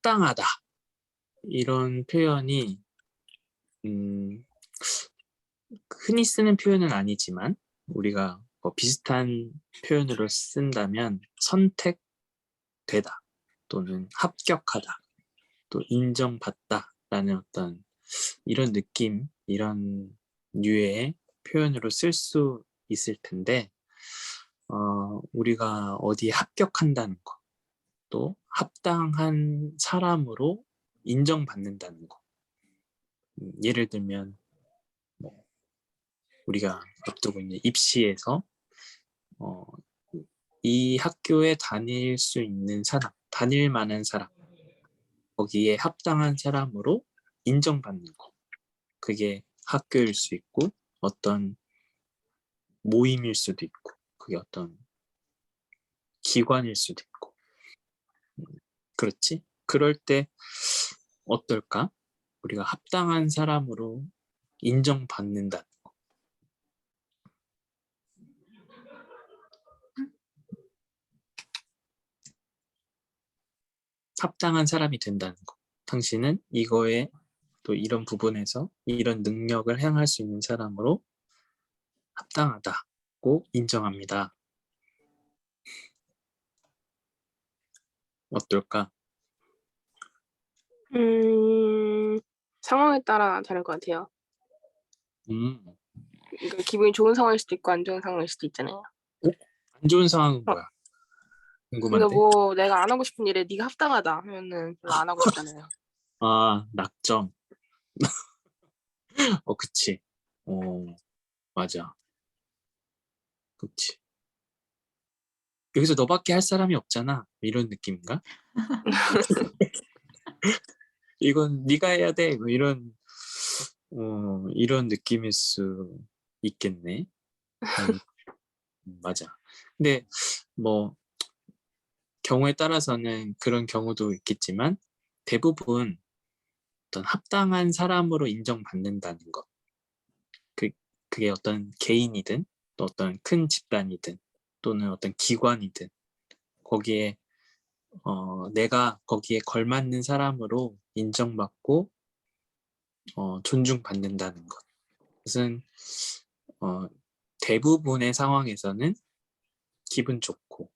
합당하다 이런 표현이 흔히 쓰는 표현은 아니지만 우리가 뭐 비슷한 표현으로 쓴다면 선택되다 또는 합격하다 또 인정받다라는 어떤 이런 느낌, 이런 류의 표현으로 쓸 수 있을 텐데 우리가 어디에 합격한다는 거, 또 합당한 사람으로 인정받는다는 거. 예를 들면 뭐 우리가 앞두고 있는 입시에서 이 학교에 다닐 수 있는 사람, 다닐 만한 사람, 거기에 합당한 사람으로 인정받는 거. 그게 학교일 수 있고 어떤 모임일 수도 있고 그게 어떤 기관일 수도 있고 그렇지? 그럴 때 어떨까? 우리가 합당한 사람으로 인정받는다. 합당한 사람이 된다는 거. 당신은 이거에 또 이런 부분에서 이런 능력을 행할 수 있는 사람으로 합당하다고 인정합니다. 어떨까? 상황에 따라 다를 것 같아요. 그러니까 기분이 좋은 상황일 수도 있고 안 좋은 상황일 수도 있잖아요. 안 좋은 상황은 뭐야? 그러니까 궁금한데? 뭐 내가 안 하고 싶은 일에 네가 합당하다 하면은 별로 안 하고 싶잖아요. 아, 낙점. 그치. 맞아. 그치. 여기서 너밖에 할 사람이 없잖아. 이런 느낌인가? 이건 네가 해야 돼. 뭐 이런 느낌일 수 있겠네. 맞아. 근데 뭐 경우에 따라서는 그런 경우도 있겠지만 대부분 어떤 합당한 사람으로 인정받는다는 것. 그게 어떤 개인이든 또 어떤 큰 집단이든 또는 어떤 기관이든 거기에 내가 거기에 걸맞는 사람으로 인정받고 존중받는다는 것. 그것은 대부분의 상황에서는 기분 좋고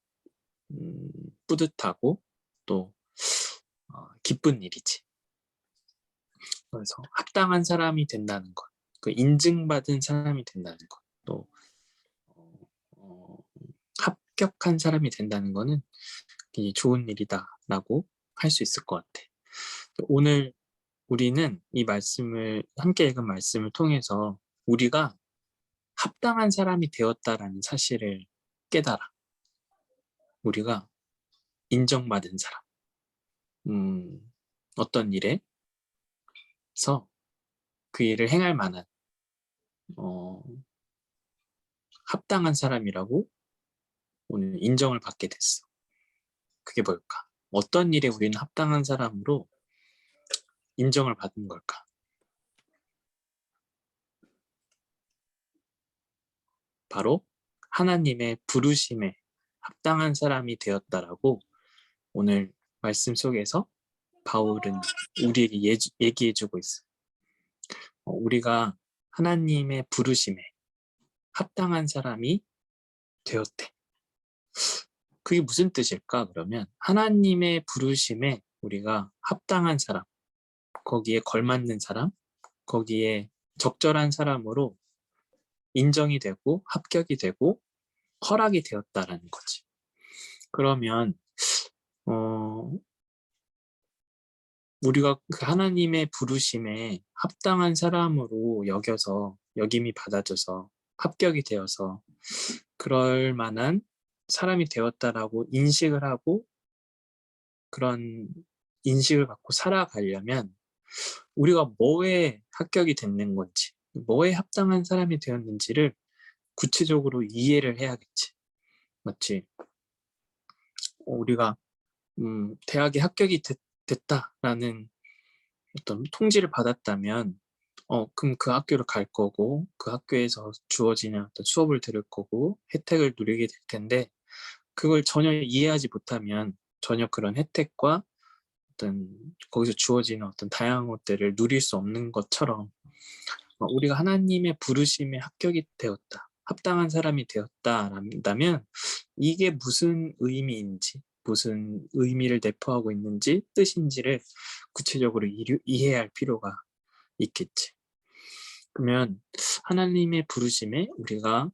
뿌듯하고 또 기쁜 일이지. 그래서 합당한 사람이 된다는 것, 그 인증받은 사람이 된다는 것, 또 합격한 사람이 된다는 것은 굉장히 좋은 일이다라고 할 수 있을 것 같아. 오늘 우리는 이 말씀을 함께 읽은 말씀을 통해서 우리가 합당한 사람이 되었다라는 사실을 깨달아. 우리가 인정받은 사람. 어떤 일에서 그 일을 행할 만한 합당한 사람이라고 오늘 인정을 받게 됐어. 그게 뭘까? 어떤 일에 우리는 합당한 사람으로 인정을 받은 걸까? 바로 하나님의 부르심에 합당한 사람이 되었다라고 오늘 말씀 속에서 바울은 우리에게 얘기해주고 있어. 우리가 하나님의 부르심에 합당한 사람이 되었대. 그게 무슨 뜻일까? 그러면 하나님의 부르심에 우리가 합당한 사람, 거기에 걸맞는 사람, 거기에 적절한 사람으로 인정이 되고 합격이 되고 허락이 되었다라는 거지. 그러면 우리가 그 하나님의 부르심에 합당한 사람으로 여겨서 역임이 받아져서 합격이 되어서 그럴 만한 사람이 되었다라고 인식을 하고 그런 인식을 갖고 살아가려면 우리가 뭐에 합격이 됐는 건지 뭐에 합당한 사람이 되었는지를 구체적으로 이해를 해야겠지. 맞지? 우리가 대학에 합격이 됐다라는 어떤 통지를 받았다면 그럼 그 학교를 갈 거고 그 학교에서 주어지는 어떤 수업을 들을 거고 혜택을 누리게 될 텐데 그걸 전혀 이해하지 못하면 전혀 그런 혜택과 거기서 주어지는 어떤 다양한 것들을 누릴 수 없는 것처럼 우리가 하나님의 부르심에 합격이 되었다, 합당한 사람이 되었다라면 이게 무슨 의미인지, 무슨 의미를 내포하고 있는지, 뜻인지를 구체적으로 이해해야 할 필요가 있겠지. 그러면 하나님의 부르심에 우리가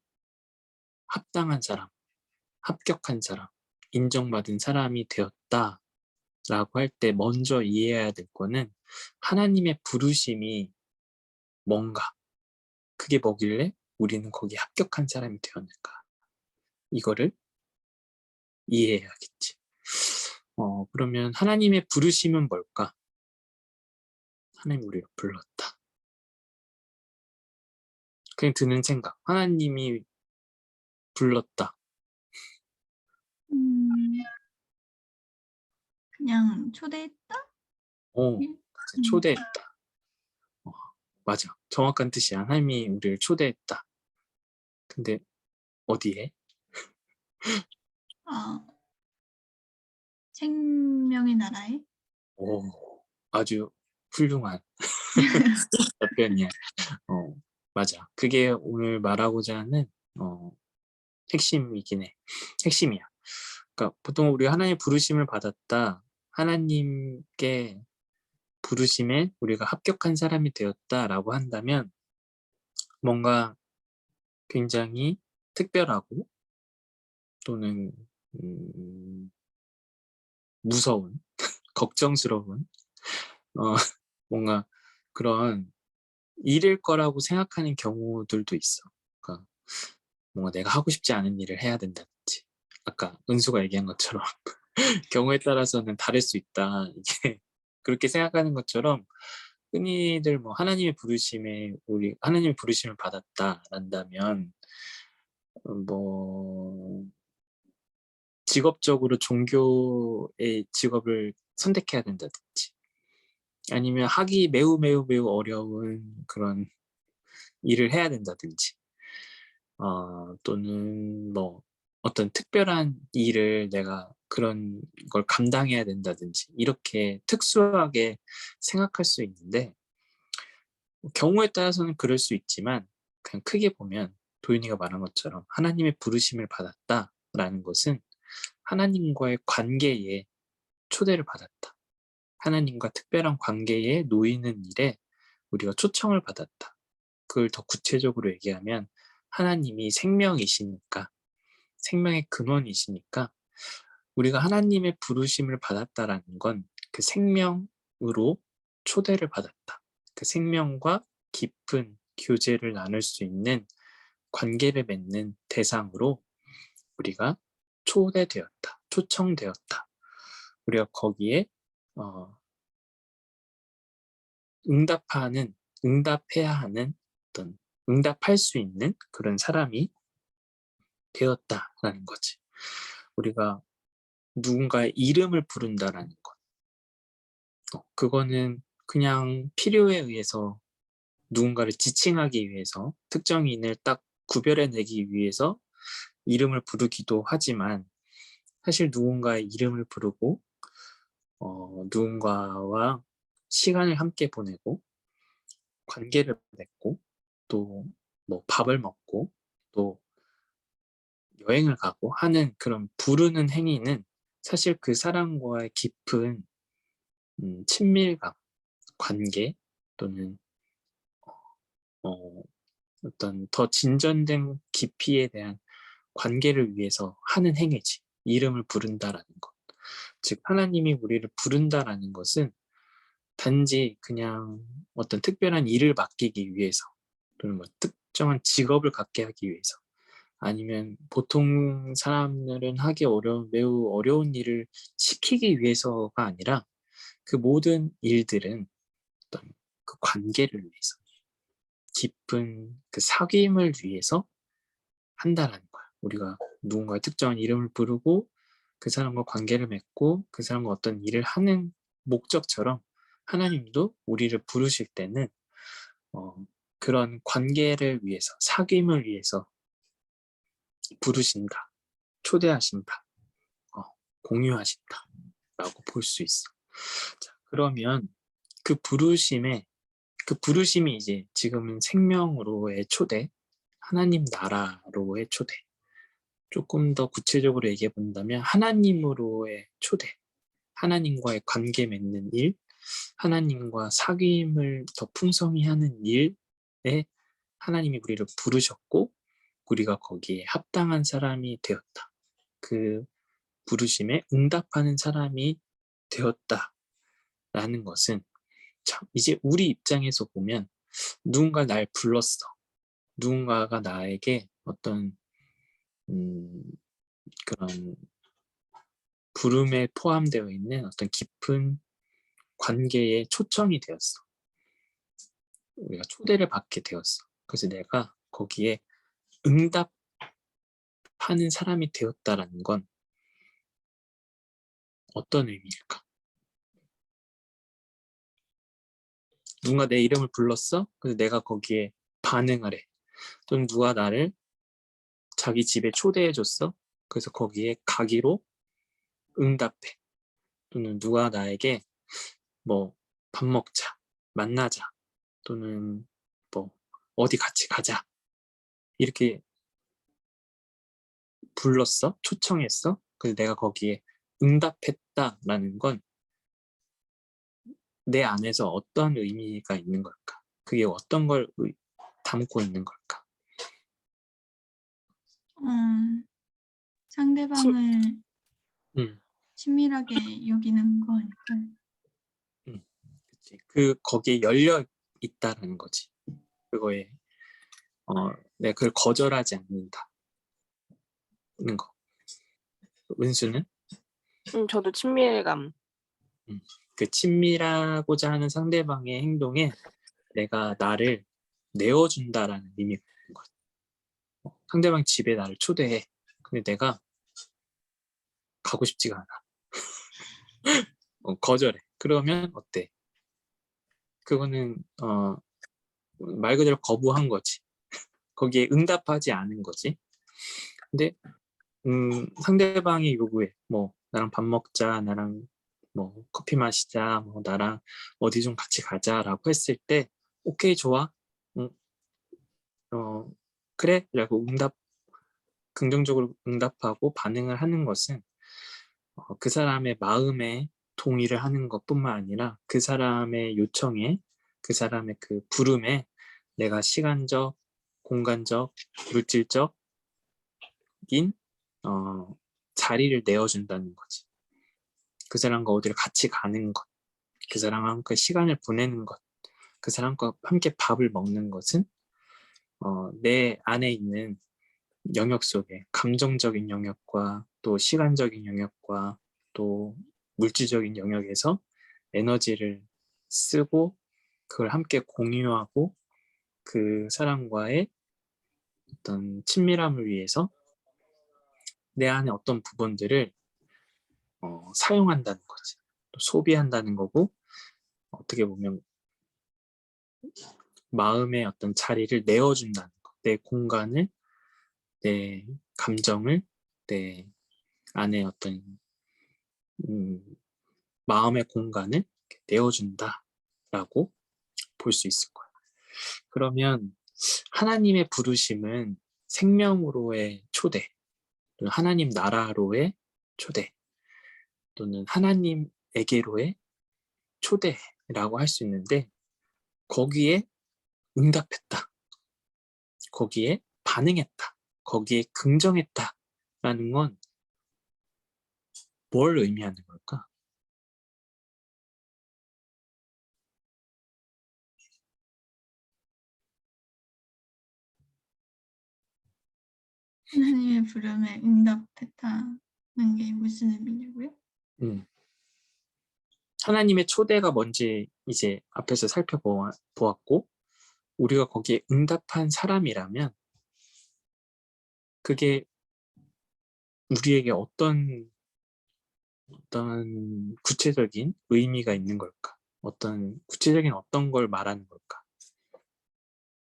합당한 사람, 합격한 사람, 인정받은 사람이 되었다라고 할 때 먼저 이해해야 될 거는 하나님의 부르심이 뭔가, 그게 뭐길래 우리는 거기에 합격한 사람이 되었는가, 이거를 이해해야겠지. 그러면 하나님의 부르심은 뭘까? 하나님 우리를 불렀다. 그냥 드는 생각, 하나님이 불렀다. 그냥 초대했다? 맞아, 초대했다. 맞아, 정확한 뜻이야. 하나님이 우리를 초대했다. 근데 어디에? 생명의 나라에? 아주 훌륭한 답변이야. 맞아. 그게 오늘 말하고자 하는 핵심이긴 해. 핵심이야. 그러니까 보통 우리 하나님의 부르심을 받았다, 하나님께 부르심에 우리가 합격한 사람이 되었다라고 한다면 뭔가 굉장히 특별하고 또는 무서운, 걱정스러운 뭔가 그런 일일 거라고 생각하는 경우들도 있어. 그러니까 뭔가 내가 하고 싶지 않은 일을 해야 된다든지, 아까 은수가 얘기한 것처럼 경우에 따라서는 다를 수 있다, 이게 그렇게 생각하는 것처럼 흔히들 뭐 하나님의 부르심에 우리 하나님의 부르심을 받았다란다면 뭐 직업적으로 종교의 직업을 선택해야 된다든지, 아니면 하기 매우 매우 매우 어려운 그런 일을 해야 된다든지, 또는 뭐 어떤 특별한 일을 내가 그런 걸 감당해야 된다든지, 이렇게 특수하게 생각할 수 있는데 경우에 따라서는 그럴 수 있지만 그냥 크게 보면 도윤이가 말한 것처럼 하나님의 부르심을 받았다라는 것은 하나님과의 관계에 초대를 받았다, 하나님과 특별한 관계에 놓이는 일에 우리가 초청을 받았다. 그걸 더 구체적으로 얘기하면 하나님이 생명이시니까, 생명의 근원이시니까 우리가 하나님의 부르심을 받았다라는 건 그 생명으로 초대를 받았다, 그 생명과 깊은 교제를 나눌 수 있는 관계를 맺는 대상으로 우리가 초대되었다, 초청되었다. 우리가 거기에 응답해야 하는 어떤 응답할 수 있는 그런 사람이 되었다라는 거지. 우리가 누군가의 이름을 부른다라는 것, 그거는 그냥 필요에 의해서 누군가를 지칭하기 위해서, 특정인을 딱 구별해내기 위해서 이름을 부르기도 하지만, 사실 누군가의 이름을 부르고 누군가와 시간을 함께 보내고 관계를 맺고 또 뭐 밥을 먹고 또 여행을 가고 하는 그런 부르는 행위는 사실 그 사람과의 깊은 친밀감, 관계 또는 어떤 더 진전된 깊이에 대한 관계를 위해서 하는 행위지. 이름을 부른다라는 것. 즉 하나님이 우리를 부른다라는 것은 단지 그냥 어떤 특별한 일을 맡기기 위해서, 또는 뭐 특정한 직업을 갖게 하기 위해서, 아니면 보통 사람들은 하기 어려운 매우 어려운 일을 시키기 위해서가 아니라 그 모든 일들은 어떤 그 관계를 위해서, 깊은 그 사귐을 위해서 한다라는 거야. 우리가 누군가의 특정한 이름을 부르고 그 사람과 관계를 맺고 그 사람과 어떤 일을 하는 목적처럼 하나님도 우리를 부르실 때는 그런 관계를 위해서, 사귐을 위해서 부르신다, 초대하신다, 공유하신다 라고 볼 수 있어. 자, 그러면 그 부르심이 이제 지금은 생명으로의 초대, 하나님 나라로의 초대. 조금 더 구체적으로 얘기해 본다면 하나님으로의 초대, 하나님과의 관계 맺는 일, 하나님과 사귐을 더 풍성히 하는 일에 하나님이 우리를 부르셨고 우리가 거기에 합당한 사람이 되었다. 그 부르심에 응답하는 사람이 되었다라는 것은 참 이제 우리 입장에서 보면 누군가 날 불렀어. 누군가가 나에게 어떤 그런 부름에 포함되어 있는 어떤 깊은 관계에 초청이 되었어. 우리가 초대를 받게 되었어. 그래서 내가 거기에 응답하는 사람이 되었다라는 건 어떤 의미일까? 누가 내 이름을 불렀어? 그래서 내가 거기에 반응을 해. 또는 누가 나를 자기 집에 초대해 줬어? 그래서 거기에 가기로 응답해. 또는 누가 나에게 뭐 밥 먹자, 만나자, 또는 뭐 어디 같이 가자 이렇게 불렀어? 초청했어? 그래서 내가 거기에 응답했다라는 건 내 안에서 어떤 의미가 있는 걸까? 그게 어떤 걸 담고 있는 걸까? 상대방을 음, 친밀하게 여기는 거니까요. 그치. 거기에 열려 있다라는 거지. 그거에 내가 그걸 거절하지 않는다는 거. 은수는 저도 친밀감. 그 친밀하고자 하는 상대방의 행동에 내가 나를 내어준다라는 의미가 있는 거지. 상대방 집에 나를 초대해. 근데 내가 가고 싶지가 않아. 거절해. 그러면 어때? 그거는 말 그대로 거부한 거지. 거기에 응답하지 않은 거지. 근데 상대방이 요구해. 뭐 나랑 밥 먹자, 나랑 뭐 커피 마시자, 뭐 나랑 어디 좀 같이 가자라고 했을 때 오케이 좋아. 응, 그래? 라고 긍정적으로 응답하고 반응을 하는 것은 그 사람의 마음에 동의를 하는 것뿐만 아니라 그 사람의 요청에, 그 사람의 그 부름에 내가 시간적, 공간적, 물질적인 자리를 내어준다는 거지. 그 사람과 어디를 같이 가는 것, 그 사람과 함께 시간을 보내는 것, 그 사람과 함께 밥을 먹는 것은 내 안에 있는 영역 속에 감정적인 영역과 또 시간적인 영역과 또 물질적인 영역에서 에너지를 쓰고 그걸 함께 공유하고 그 사람과의 어떤 친밀함을 위해서 내 안에 어떤 부분들을 사용한다는 거지. 또 소비한다는 거고 어떻게 보면 마음의 어떤 자리를 내어준다는 거. 내 공간을, 내 감정을, 내 안에 어떤 마음의 공간을 내어준다라고 볼 수 있을 거야. 그러면 하나님의 부르심은 생명으로의 초대, 또는 하나님 나라로의 초대, 또는 하나님에게로의 초대라고 할 수 있는데 거기에 응답했다, 거기에 반응했다, 거기에 긍정했다라는 건 뭘 의미하는 걸까? 하나님의 부름에 응답했다는 게 무슨 의미냐고요? 하나님의 초대가 뭔지 이제 앞에서 살펴보았고 우리가 거기에 응답한 사람이라면 그게 우리에게 어떤 구체적인 의미가 있는 걸까? 어떤 구체적인 어떤 걸 말하는 걸까?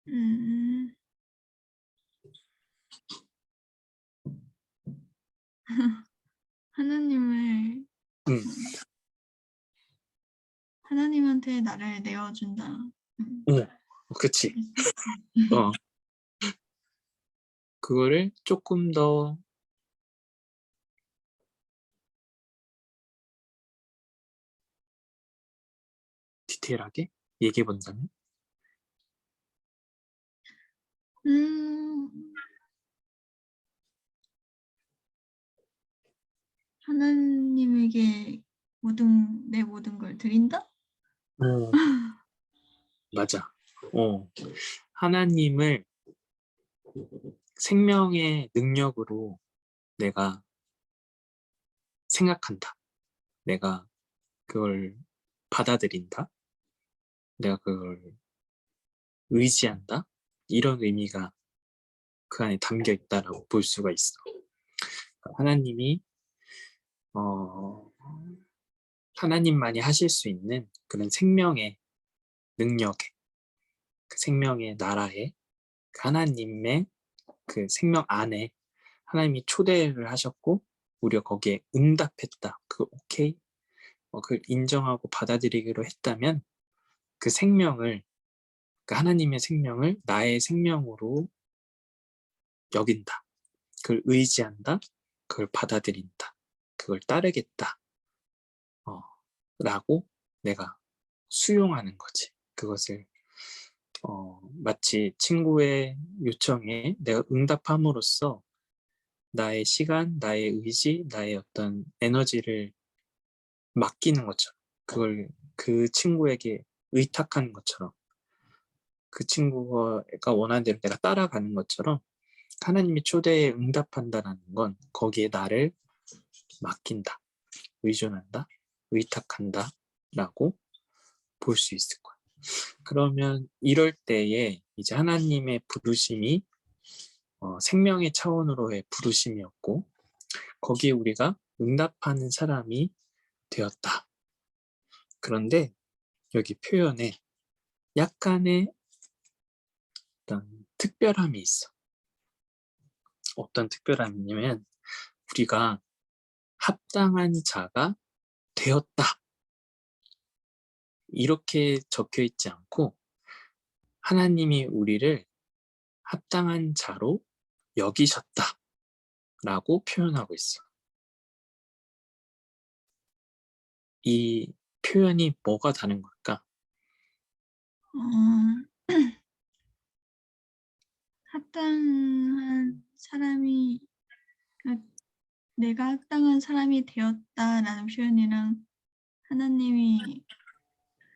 음, 하나님을 음, 하나님한테 나를 내어준다. 그치. 그랬어? 어, 그거를 조금 더 디테일하게 얘기해 본다면? 음, 하나님에게 내 모든 걸 드린다? 어, 맞아. 하나님을 생명의 능력으로 내가 생각한다. 내가 그걸 받아들인다. 내가 그걸 의지한다. 이런 의미가 그 안에 담겨 있다라고 볼 수가 있어. 하나님이 어, 하나님만이 하실 수 있는 그런 생명의 능력에, 그 생명의 나라에, 그 하나님의 그 생명 안에 하나님이 초대를 하셨고 우리가 거기에 응답했다. 그 오케이, 그걸 인정하고 받아들이기로 했다면 그 생명을, 그 하나님의 생명을 나의 생명으로 여긴다. 그걸 의지한다. 그걸 받아들인다. 그걸 따르겠다. 라고 내가 수용하는 거지. 그것을 마치 친구의 요청에 내가 응답함으로써 나의 시간, 나의 의지, 나의 어떤 에너지를 맡기는 것처럼, 그걸 그 친구에게 의탁하는 것처럼, 그 친구가 원하는 대로 내가 따라가는 것처럼 하나님의 초대에 응답한다는 건 거기에 나를 맡긴다, 의존한다, 의탁한다 라고 볼 수 있을 거야. 그러면 이럴 때에 이제 하나님의 부르심이 생명의 차원으로의 부르심이었고 거기에 우리가 응답하는 사람이 되었다. 그런데 여기 표현에 약간의 어떤 특별함이 있어. 어떤 특별함이냐면 우리가 합당한 자가 되었다. 이렇게 적혀 있지 않고 하나님이 우리를 합당한 자로 여기셨다. 라고 표현하고 있어. 이 표현이 뭐가 다른 걸까? 어, 합당한 사람이 그러니까 내가 합당한 사람이 되었다라는 표현이랑 하나님이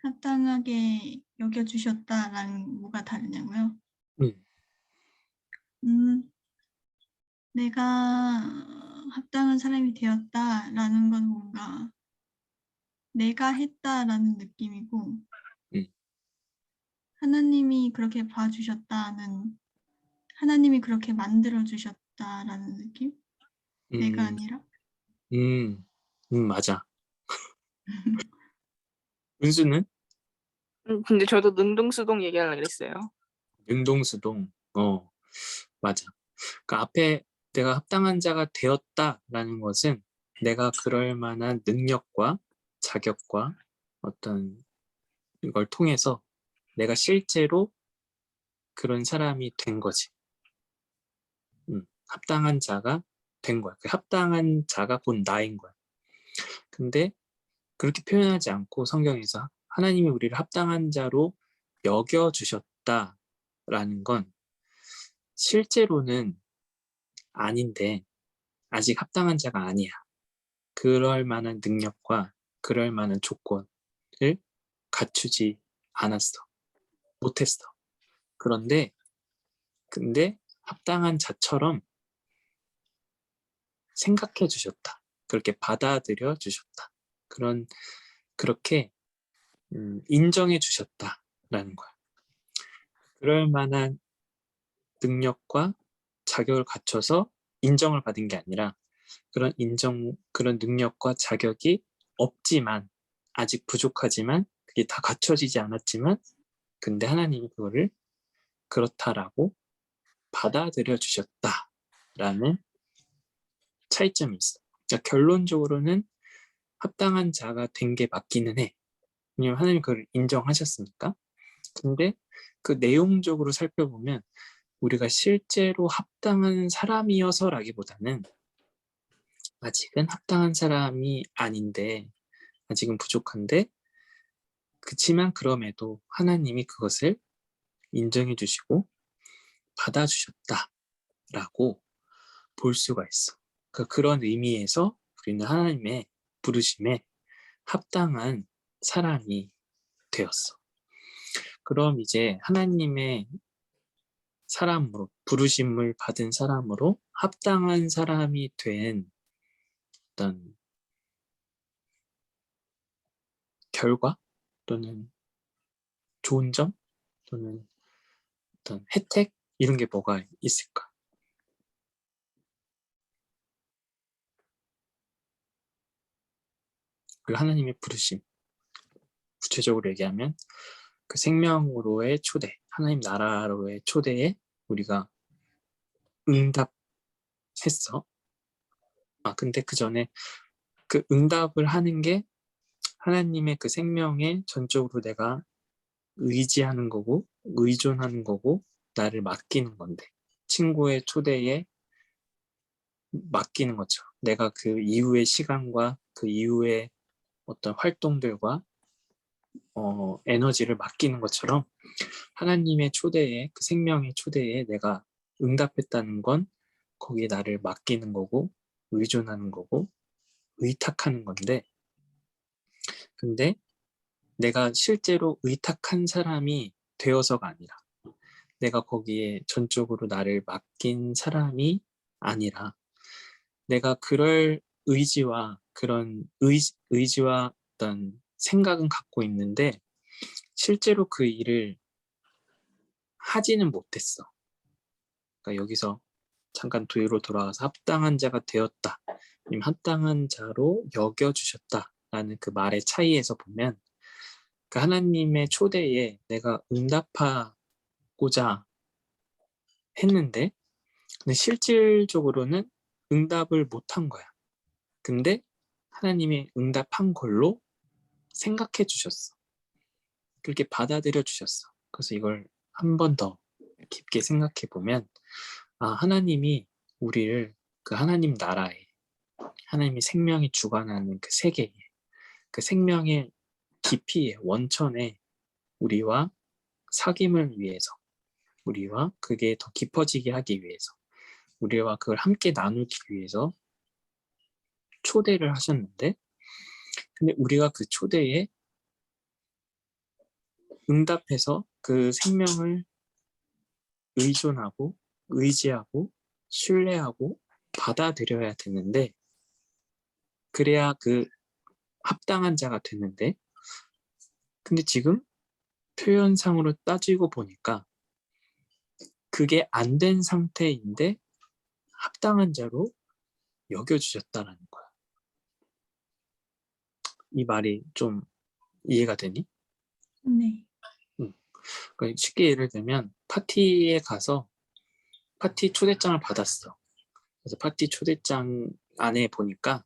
합당하게 여겨주셨다랑 뭐가 다르냐고요? 음, 음, 내가 합당한 사람이 되었다라는 건 뭔가 내가 했다라는 느낌이고 음, 하나님이 그렇게 봐주셨다는 하나님이 그렇게 만들어주셨다라는 느낌? 내가 음, 아니라? 맞아. 은수는 근데 저도 능동수동 얘기하려고 그랬어요. 능동수동. 맞아. 그 앞에 내가 합당한 자가 되었다라는 것은 내가 그럴 만한 능력과 자격과 어떤 이걸 통해서 내가 실제로 그런 사람이 된 거지. 합당한 자가 된 거야. 그 합당한 자가 곧 나인 거야. 근데 그렇게 표현하지 않고 성경에서 하나님이 우리를 합당한 자로 여겨주셨다라는 건 실제로는 아닌데 아직 합당한 자가 아니야. 그럴 만한 능력과 그럴 만한 조건을 갖추지 않았어. 못했어. 근데 합당한 자처럼 생각해 주셨다. 그렇게 받아들여 주셨다. 그렇게 인정해 주셨다라는 거야. 그럴 만한 능력과 자격을 갖춰서 인정을 받은 게 아니라 그런 능력과 자격이 없지만 아직 부족하지만 그게 다 갖춰지지 않았지만 근데 하나님이 그거를 그렇다라고 받아들여 주셨다라는 차이점이 있어. 그러니까 결론적으로는 합당한 자가 된 게 맞기는 해. 왜냐면 하나님이 그걸 인정하셨으니까. 근데 그 내용적으로 살펴보면 우리가 실제로 합당한 사람이어서라기보다는 아직은 합당한 사람이 아닌데, 아직은 부족한데, 그치만 그럼에도 하나님이 그것을 인정해 주시고 받아주셨다라고 볼 수가 있어. 그런 의미에서 우리는 하나님의 부르심에 합당한 사람이 되었어. 그럼 이제 하나님의 사람으로, 부르심을 받은 사람으로 합당한 사람이 된 어떤 결과 또는 좋은 점 또는 어떤 혜택 이런 게 뭐가 있을까? 그 하나님의 부르심, 구체적으로 얘기하면 그 생명으로의 초대, 하나님 나라로의 초대에 우리가 응답했어. 근데 그 전에 그 응답을 하는 게 하나님의 그 생명에 전적으로 내가 의지하는 거고, 의존하는 거고, 나를 맡기는 건데, 친구의 초대에 맡기는 거죠. 내가 그 이후의 시간과 그 이후의 어떤 활동들과 에너지를 맡기는 것처럼 하나님의 초대에, 그 생명의 초대에 내가 응답했다는 건 거기에 나를 맡기는 거고, 의존하는 거고, 의탁하는 건데, 근데 내가 실제로 의탁한 사람이 되어서가 아니라, 내가 거기에 전적으로 나를 맡긴 사람이 아니라, 내가 그럴 의지와 그런 의지와 어떤 생각은 갖고 있는데, 실제로 그 일을 하지는 못했어. 그러니까 여기서 잠깐 뒤로 돌아와서 합당한 자가 되었다, 아니면 합당한 자로 여겨주셨다라는 그 말의 차이에서 보면 그 하나님의 초대에 내가 응답하고자 했는데, 근데 실질적으로는 응답을 못한 거야. 근데 하나님이 응답한 걸로 생각해 주셨어. 그렇게 받아들여 주셨어. 그래서 이걸 한 번 더 깊게 생각해 보면, 하나님이 우리를 그 하나님 나라에, 하나님이 생명이 주관하는 그 세계에, 그 생명의 깊이에, 원천에 우리와 사귐을 위해서, 우리와 그게 더 깊어지게 하기 위해서, 우리와 그걸 함께 나누기 위해서 초대를 하셨는데, 근데 우리가 그 초대에 응답해서 그 생명을 의존하고 의지하고 신뢰하고 받아들여야 되는데, 그래야 그 합당한 자가 되는데, 근데 지금 표현상으로 따지고 보니까 그게 안 된 상태인데 합당한 자로 여겨주셨다라는 거야. 이 말이 좀 이해가 되니? 네. 그러니까 쉽게 예를 들면 파티에 가서 파티 초대장을 받았어. 그래서 파티 초대장 안에 보니까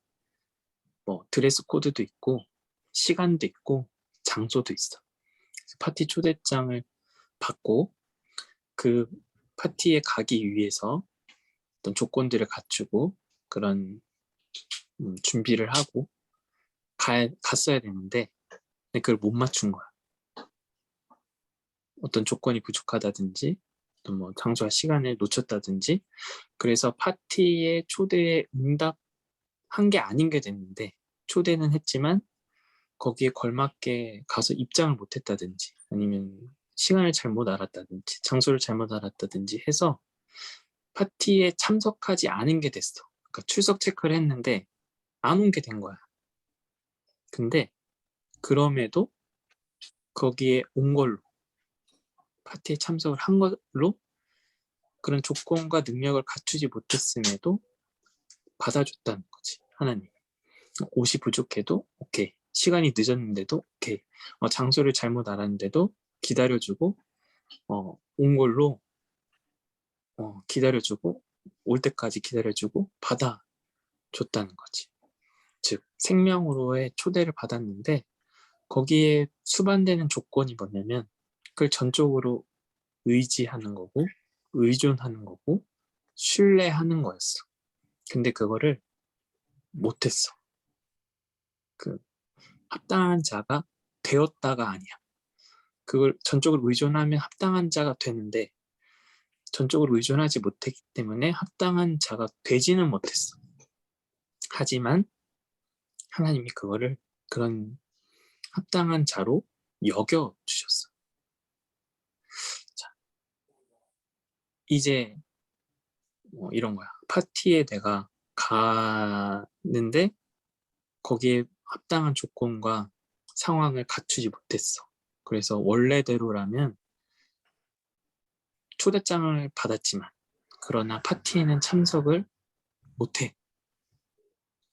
뭐 드레스 코드도 있고 시간도 있고 장소도 있어. 그래서 파티 초대장을 받고 그 파티에 가기 위해서 어떤 조건들을 갖추고 그런 준비를 하고 갔어야 되는데, 근데 그걸 못 맞춘 거야. 어떤 조건이 부족하다든지 또 뭐 장소와 시간을 놓쳤다든지, 그래서 파티의 초대에 응답한 게 아닌 게 됐는데, 초대는 했지만 거기에 걸맞게 가서 입장을 못했다든지, 아니면 시간을 잘못 알았다든지 장소를 잘못 알았다든지 해서 파티에 참석하지 않은 게 됐어. 그러니까 출석 체크를 했는데 안 온 게 된 거야. 근데 그럼에도 거기에 온 걸로, 파티에 참석을 한 걸로, 그런 조건과 능력을 갖추지 못했음에도 받아줬다는 거지, 하나님. 옷이 부족해도 오케이, 시간이 늦었는데도 오케이, 장소를 잘못 알았는데도 기다려주고, 온 걸로 기다려주고, 올 때까지 기다려주고 받아줬다는 거지. 즉 생명으로의 초대를 받았는데 거기에 수반되는 조건이 뭐냐면 그걸 전적으로 의지하는 거고 의존하는 거고 신뢰하는 거였어. 근데 그거를 못했어. 그 합당한 자가 되었다가 아니야. 그걸 전적으로 의존하면 합당한 자가 되는데 전적으로 의존하지 못했기 때문에 합당한 자가 되지는 못했어. 하지만 하나님이 그거를 그런 합당한 자로 여겨 주셨어. 자, 이제 뭐 이런 거야. 파티에 내가 가는데 거기에 합당한 조건과 상황을 갖추지 못했어. 그래서 원래대로라면 초대장을 받았지만 그러나 파티에는 참석을 못해.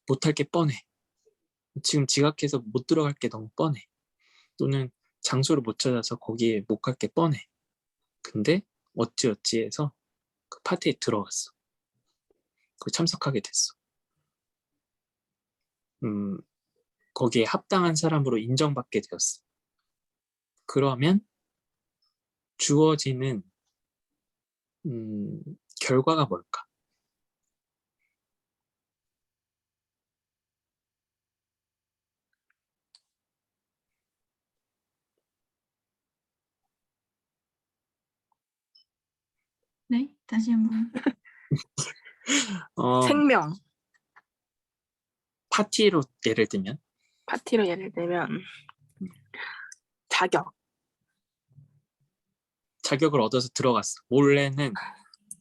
못할 게 뻔해. 지금 지각해서 못 들어갈 게 너무 뻔해. 또는 장소를 못 찾아서 거기에 못 갈 게 뻔해. 근데 어찌어찌 해서 그 파티에 들어갔어. 그 참석하게 됐어. 거기에 합당한 사람으로 인정받게 되었어. 그러면 주어지는 결과가 뭘까? 네, 다시 한번. 생명. 파티로 예를 들면 파티로 예를 들면 자격. 자격을 얻어서 들어갔어. 원래는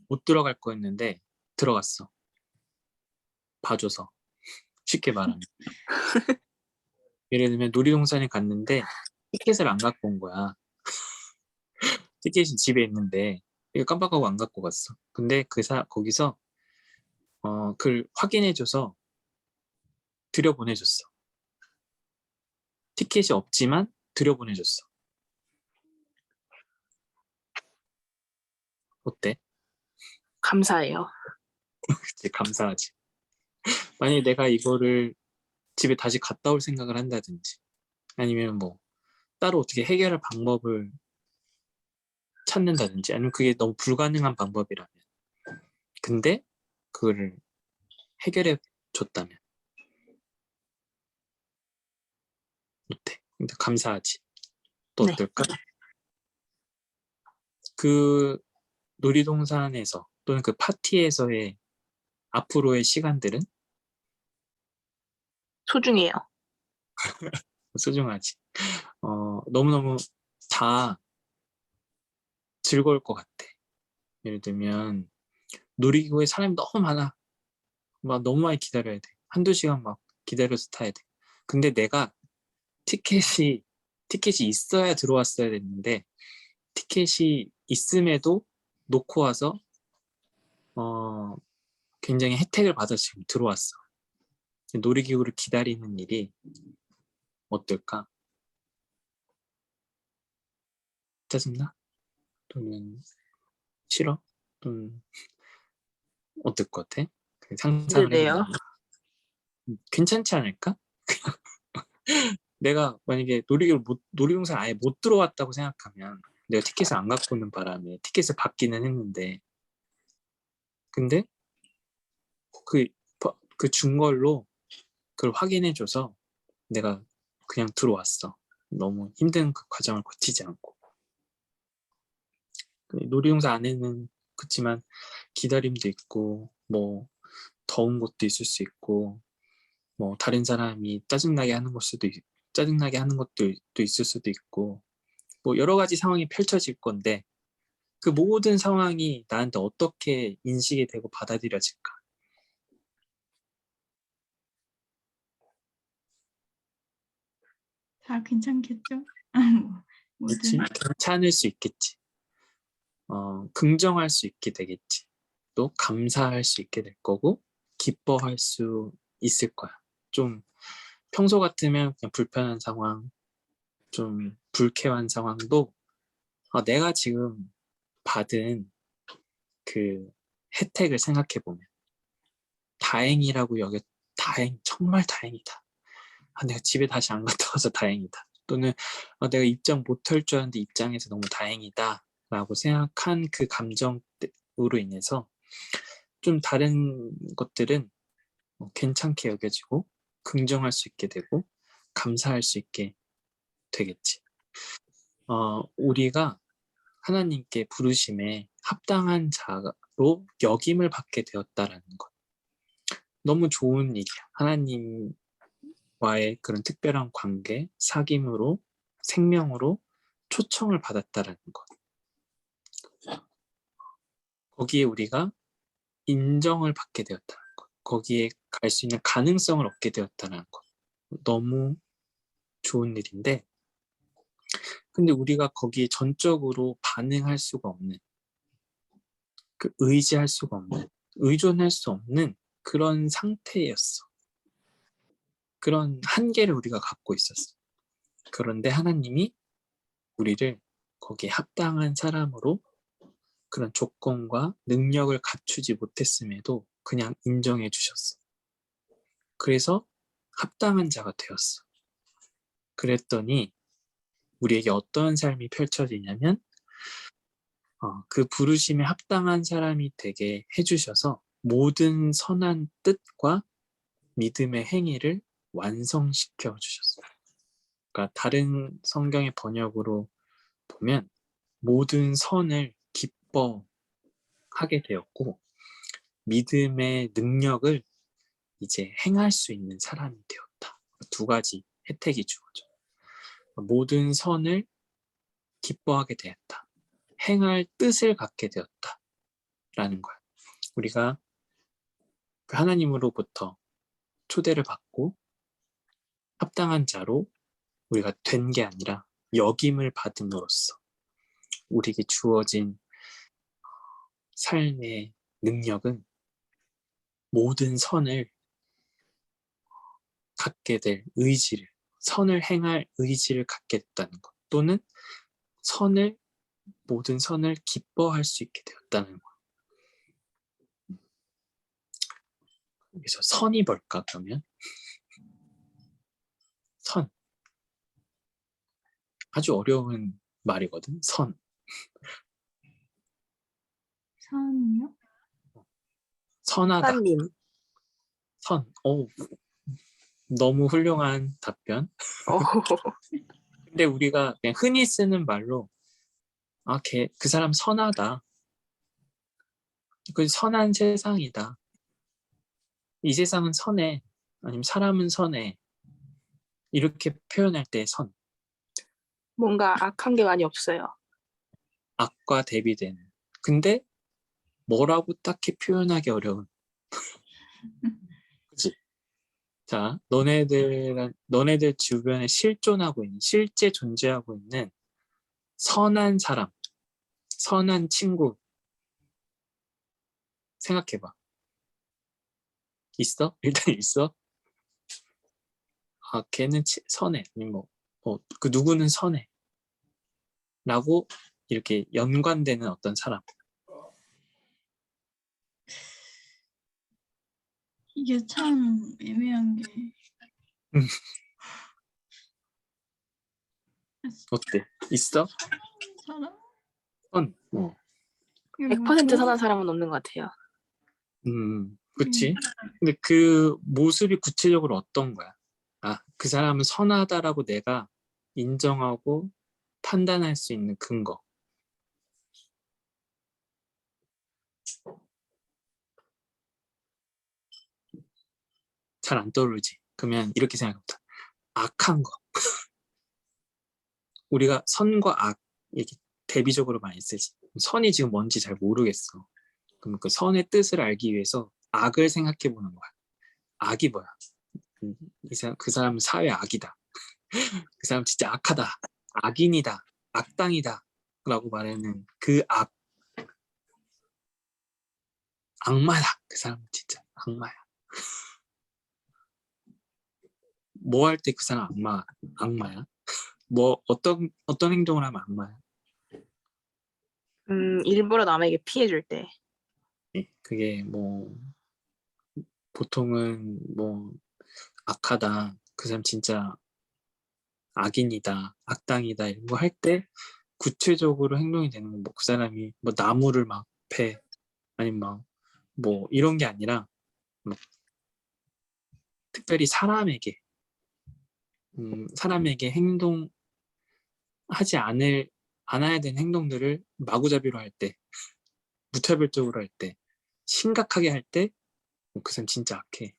못 들어갈 거였는데 들어갔어. 봐줘서. 쉽게 말하면. 예를 들면 놀이동산에 갔는데 티켓을 안 갖고 온 거야. 티켓이 집에 있는데 이거 깜빡하고 안 갖고 갔어. 근데 거기서 그걸 확인해줘서 들여보내줬어. 티켓이 없지만 들여보내줬어. 어때? 감사해요. 그치, 감사하지. 만약에 내가 이거를 집에 다시 갔다 올 생각을 한다든지 아니면 뭐 따로 어떻게 해결할 방법을 찾는다든지 아니면 그게 너무 불가능한 방법이라면 근데 그거를 해결해 줬다면 어때? 근데 감사하지. 또 네. 어떨까? 그 놀이동산에서 또는 그 파티에서의 앞으로의 시간들은 소중해요. 소중하지. 너무너무 다 즐거울 것 같아. 예를 들면 놀이기구에 사람이 너무 많아. 막 너무 많이 기다려야 돼. 한두 시간 막 기다려서 타야 돼. 근데 내가 티켓이 있어야 들어왔어야 됐는데 티켓이 있음에도 놓고 와서 굉장히 혜택을 받아서 지금 들어왔어. 놀이기구를 기다리는 일이 어떨까? 짜증나? 또는 싫어? 또는 어떨 것 같아? 상상을 기대돼요. 해보면 괜찮지 않을까? 내가 만약에 놀이동산 아예 못 들어왔다고 생각하면 내가 티켓을 안 갖고 오는 바람에 티켓을 받기는 했는데 근데 그, 그 준 걸로 그걸 확인해줘서 내가 그냥 들어왔어. 너무 힘든 그 과정을 거치지 않고. 놀이동산 안에는 그렇지만 기다림도 있고 뭐 더운 것도 있을 수 있고 뭐 다른 사람이 짜증나게 하는 것도 또 있을 수도 있고 뭐 여러 가지 상황이 펼쳐질 건데 그 모든 상황이 나한테 어떻게 인식이 되고 받아들여질까? 다 괜찮겠죠? 그렇지? 뭐든. 괜찮을 수 있겠지. 긍정할 수 있게 되겠지. 또 감사할 수 있게 될 거고 기뻐할 수 있을 거야. 좀 평소 같으면 그냥 불편한 상황, 좀 불쾌한 상황도 내가 지금 받은 그 혜택을 생각해 보면 다행이라고 정말 다행이다. 내가 집에 다시 안 갔다 와서 다행이다. 또는 내가 입장 못할 줄 알았는데 입장해서 너무 다행이다 라고 생각한 그 감정으로 인해서 좀 다른 것들은 괜찮게 여겨지고 긍정할 수 있게 되고 감사할 수 있게 되겠지. 우리가 하나님께 부르심에 합당한 자로 여김을 받게 되었다라는 것. 너무 좋은 일이야. 하나님과의 그런 특별한 관계, 사귐으로, 생명으로 초청을 받았다라는 것. 거기에 우리가 인정을 받게 되었다는 것. 거기에 갈 수 있는 가능성을 얻게 되었다는 것. 너무 좋은 일인데, 근데 우리가 거기에 전적으로 반응할 수가 없는, 의지할 수가 없는, 의존할 수 없는 그런 상태였어. 그런 한계를 우리가 갖고 있었어. 그런데 하나님이 우리를 거기에 합당한 사람으로 그런 조건과 능력을 갖추지 못했음에도 그냥 인정해 주셨어. 그래서 합당한 자가 되었어. 그랬더니 우리에게 어떤 삶이 펼쳐지냐면 그 부르심에 합당한 사람이 되게 해주셔서 모든 선한 뜻과 믿음의 행위를 완성시켜 주셨어요. 그러니까 다른 성경의 번역으로 보면 모든 선을 기뻐하게 되었고 믿음의 능력을 이제 행할 수 있는 사람이 되었다. 두 가지 혜택이 주어져. 모든 선을 기뻐하게 되었다. 행할 뜻을 갖게 되었다. 라는 거야. 우리가 그 하나님으로부터 초대를 받고 합당한 자로 우리가 된 게 아니라 역임을 받음으로써 우리에게 주어진 삶의 능력은 모든 선을 갖게 될 의지를, 선을 행할 의지를 갖게 됐다는 것, 또는 모든 선을 기뻐할 수 있게 되었다는 것. 그래서 선이 뭘까 그러면? 선. 아주 어려운 말이거든. 선. 선이요? 선하다. 하나님. 선. 너무 훌륭한 답변. 어, 근데 우리가 그냥 흔히 쓰는 말로 그 사람 선하다. 그 선한 세상이다. 이 세상은 선해. 아니면 사람은 선해. 이렇게 표현할 때 선. 뭔가 악한 게 많이 없어요. 악과 대비되는. 근데 뭐라고 딱히 표현하기 어려운. 그치? 자, 너네들 주변에 실제 존재하고 있는 선한 사람, 선한 친구 생각해봐. 있어? 일단 있어? 걔는 선해. 아니면 그 누구는 선해. 라고 이렇게 연관되는 어떤 사람. 이게 참 애매한 게 음. 어때? 있어? 사람? 선. 이게 100% 선한 사람은 없는 것 같아요. 그치? 근데 그 모습이 구체적으로 어떤 거야? 그 사람은 선하다라고 내가 인정하고 판단할 수 있는 근거. 잘 안 떠오르지? 그러면 이렇게 생각해보자. 악한 거. 우리가 선과 악, 이렇게 대비적으로 많이 쓰지. 선이 지금 뭔지 잘 모르겠어. 그럼 그 선의 뜻을 알기 위해서 악을 생각해보는 거야. 악이 뭐야? 그 사람은 사회 악이다. 그 사람 진짜 악하다. 악인이다. 악당이다. 라고 말하는 그 악마야. 그 사람은 진짜 악마야. 뭐 할 때 그 사람 악마야? 뭐 어떤 행동을 하면 악마야? 일부러 남에게 피해줄 때. 그게 뭐 보통은 뭐 악하다. 그 사람 진짜 악인이다, 악당이다 이런 거 할 때 구체적으로 행동이 되는 건 뭐 그 사람이 뭐 나무를 막 패, 아니면 막 뭐 이런 게 아니라 뭐 특별히 사람에게 행동하지 않아야 되는 행동들을 마구잡이로 할 때, 무차별적으로 할 때, 심각하게 할 때, 그 사람 진짜 악해.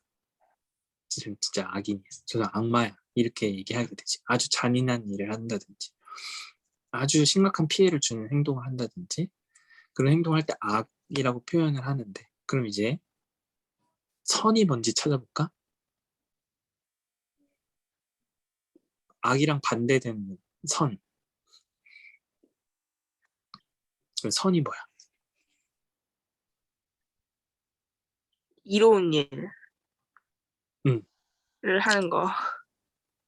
진짜 악인이야. 저는 악마야. 이렇게 얘기하게 되지. 아주 잔인한 일을 한다든지, 아주 심각한 피해를 주는 행동을 한다든지, 그런 행동을 할 때 악이라고 표현을 하는데, 그럼 이제 선이 뭔지 찾아볼까? 악이랑 반대되는 선. 그 선이 뭐야? 이로운 일을 응. 하는 거.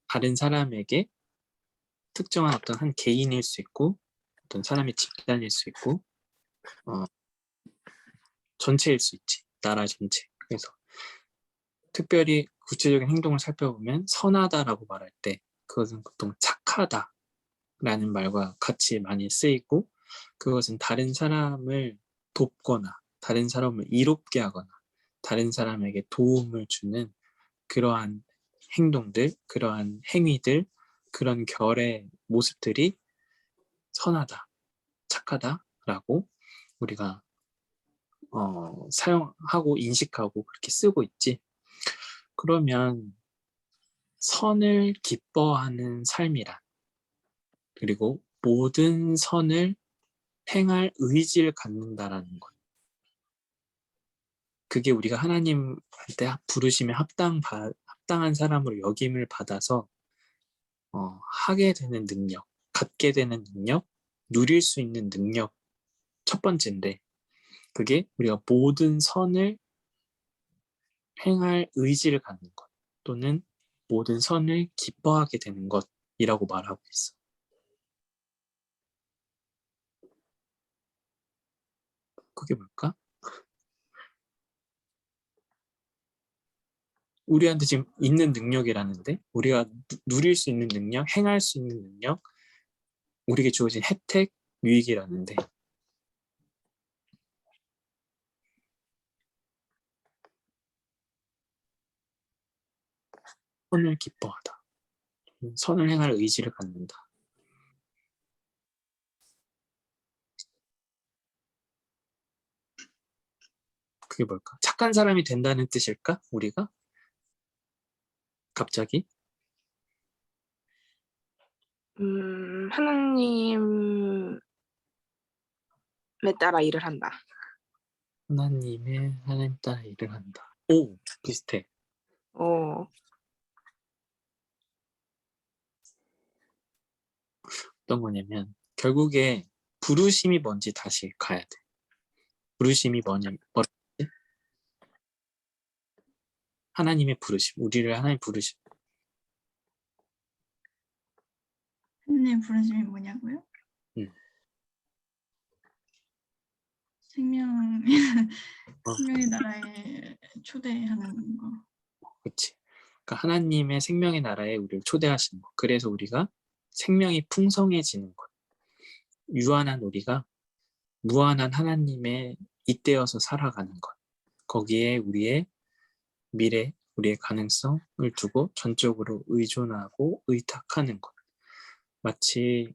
다른 사람에게 특정한 어떤 한 개인일 수 있고, 어떤 사람의 집단일 수 있고, 전체일 수 있지. 나라 전체. 그래서 특별히 구체적인 행동을 살펴보면 선하다라고 말할 때 그것은 보통 착하다라는 말과 같이 많이 쓰이고, 그것은 다른 사람을 돕거나 다른 사람을 이롭게 하거나 다른 사람에게 도움을 주는 그러한 행동들, 그러한 행위들, 그런 결의 모습들이 선하다, 착하다라고 우리가 사용하고 인식하고 그렇게 쓰고 있지. 그러면 선을 기뻐하는 삶이란, 그리고 모든 선을 행할 의지를 갖는다라는 것. 그게 우리가 하나님한테 부르심에 합당한 사람으로 역임을 받아서 하게 되는 능력, 갖게 되는 능력, 누릴 수 있는 능력 첫 번째인데, 그게 우리가 모든 선을 행할 의지를 갖는 것, 또는 모든 선을 기뻐하게 되는 것이라고 말하고 있어. 그게 뭘까? 우리한테 지금 있는 능력이라는데, 우리가 누릴 수 있는 능력, 행할 수 있는 능력, 우리에게 주어진 혜택, 유익이라는데, 선을 기뻐하다, 선을 행할 의지를 갖는다. 그게 뭘까? 착한 사람이 된다는 뜻일까? 우리가? 갑자기? 하나님에 따라 일을 한다. 하나님 따라 일을 한다. 오, 비슷해. 어, 어떤 거냐면 결국에 부르심이 뭔지 다시 가야 돼. 부르심이 뭐지? 하나님의 부르심, 우리를 하나님 부르심. 하나님 부르심이 뭐냐고요? 생명 생명의 나라에 초대하는 거. 그렇지. 그러니까 하나님의 생명의 나라에 우리를 초대하시는 것. 그래서 우리가 생명이 풍성해지는 것. 유한한 우리가 무한한 하나님의 잇대어서 살아가는 것. 거기에 우리의 미래, 우리의 가능성을 두고 전적으로 의존하고 의탁하는 것. 마치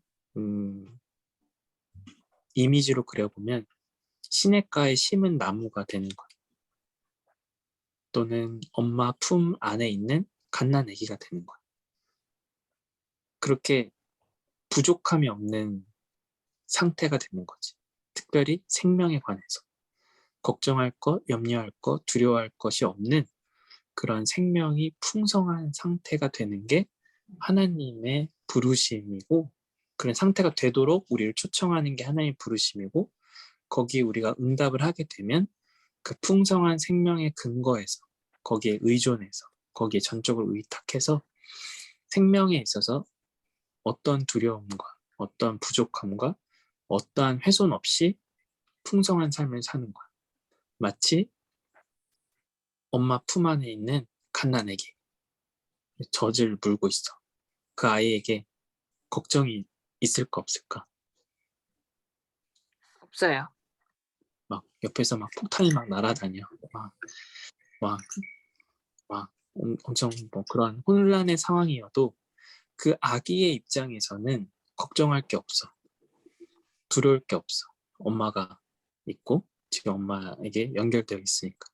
이미지로 그려보면 시냇가에 심은 나무가 되는 것. 또는 엄마 품 안에 있는 갓난아기가 되는 것. 그렇게 부족함이 없는 상태가 되는 거지. 특별히 생명에 관해서 걱정할 것, 염려할 것, 두려워할 것이 없는 그런 생명이 풍성한 상태가 되는 게 하나님의 부르심이고, 그런 상태가 되도록 우리를 초청하는 게 하나님의 부르심이고, 거기에 우리가 응답을 하게 되면 그 풍성한 생명의 근거에서, 거기에 의존해서, 거기에 전적으로 의탁해서 생명에 있어서 어떤 두려움과 어떤 부족함과 어떠한 훼손 없이 풍성한 삶을 사는 거야. 마치 엄마 품 안에 있는 갓난아기, 젖을 물고 있어. 그 아이에게 걱정이 있을까 없을까? 없어요. 막 옆에서 막 폭탄이 막 날아다녀. 막, 엄청 뭐 그런 혼란의 상황이어도 그 아기의 입장에서는 걱정할 게 없어. 두려울 게 없어. 엄마가 있고 지금 엄마에게 연결되어 있으니까.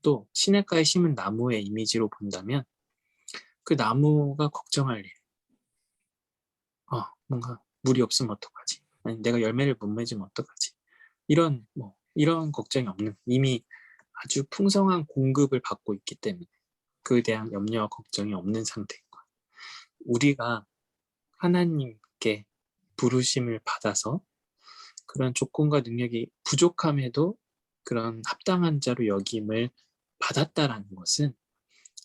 또 시냇가에 심은 나무의 이미지로 본다면 그 나무가 걱정할 일. 뭔가 물이 없으면 어떡하지? 아니 내가 열매를 못 맺으면 어떡하지? 이런 걱정이 없는, 이미 아주 풍성한 공급을 받고 있기 때문에 그에 대한 염려와 걱정이 없는 상태인 거야. 우리가 하나님께 부르심을 받아서 그런 조건과 능력이 부족함에도 그런 합당한 자로 여김을 받았다라는 것은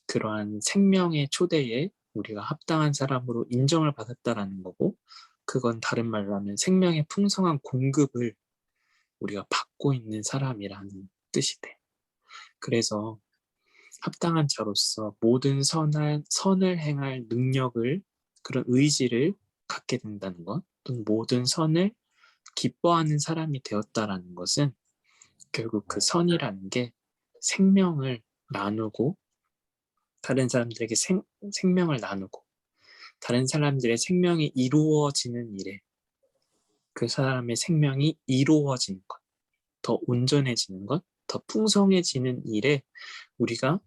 그러한 생명의 초대에 우리가 합당한 사람으로 인정을 받았다라는 거고, 그건 다른 말로 하면 생명의 풍성한 공급을 우리가 받고 있는 사람이라는 뜻이 돼. 그래서 합당한 자로서 모든 선을 행할 능력을, 그런 의지를 갖게 된다는 것, 또는 모든 선을 기뻐하는 사람이 되었다라는 것은 결국 그 선이라는 게 생명을 나누고, 다른 사람들에게 생명을 나누고, 다른 사람들의 생명이 이루어지는 일에 그 사람의 생명이 이루어지는 것, 더 온전해지는 것, 더 풍성해지는 일에 우리가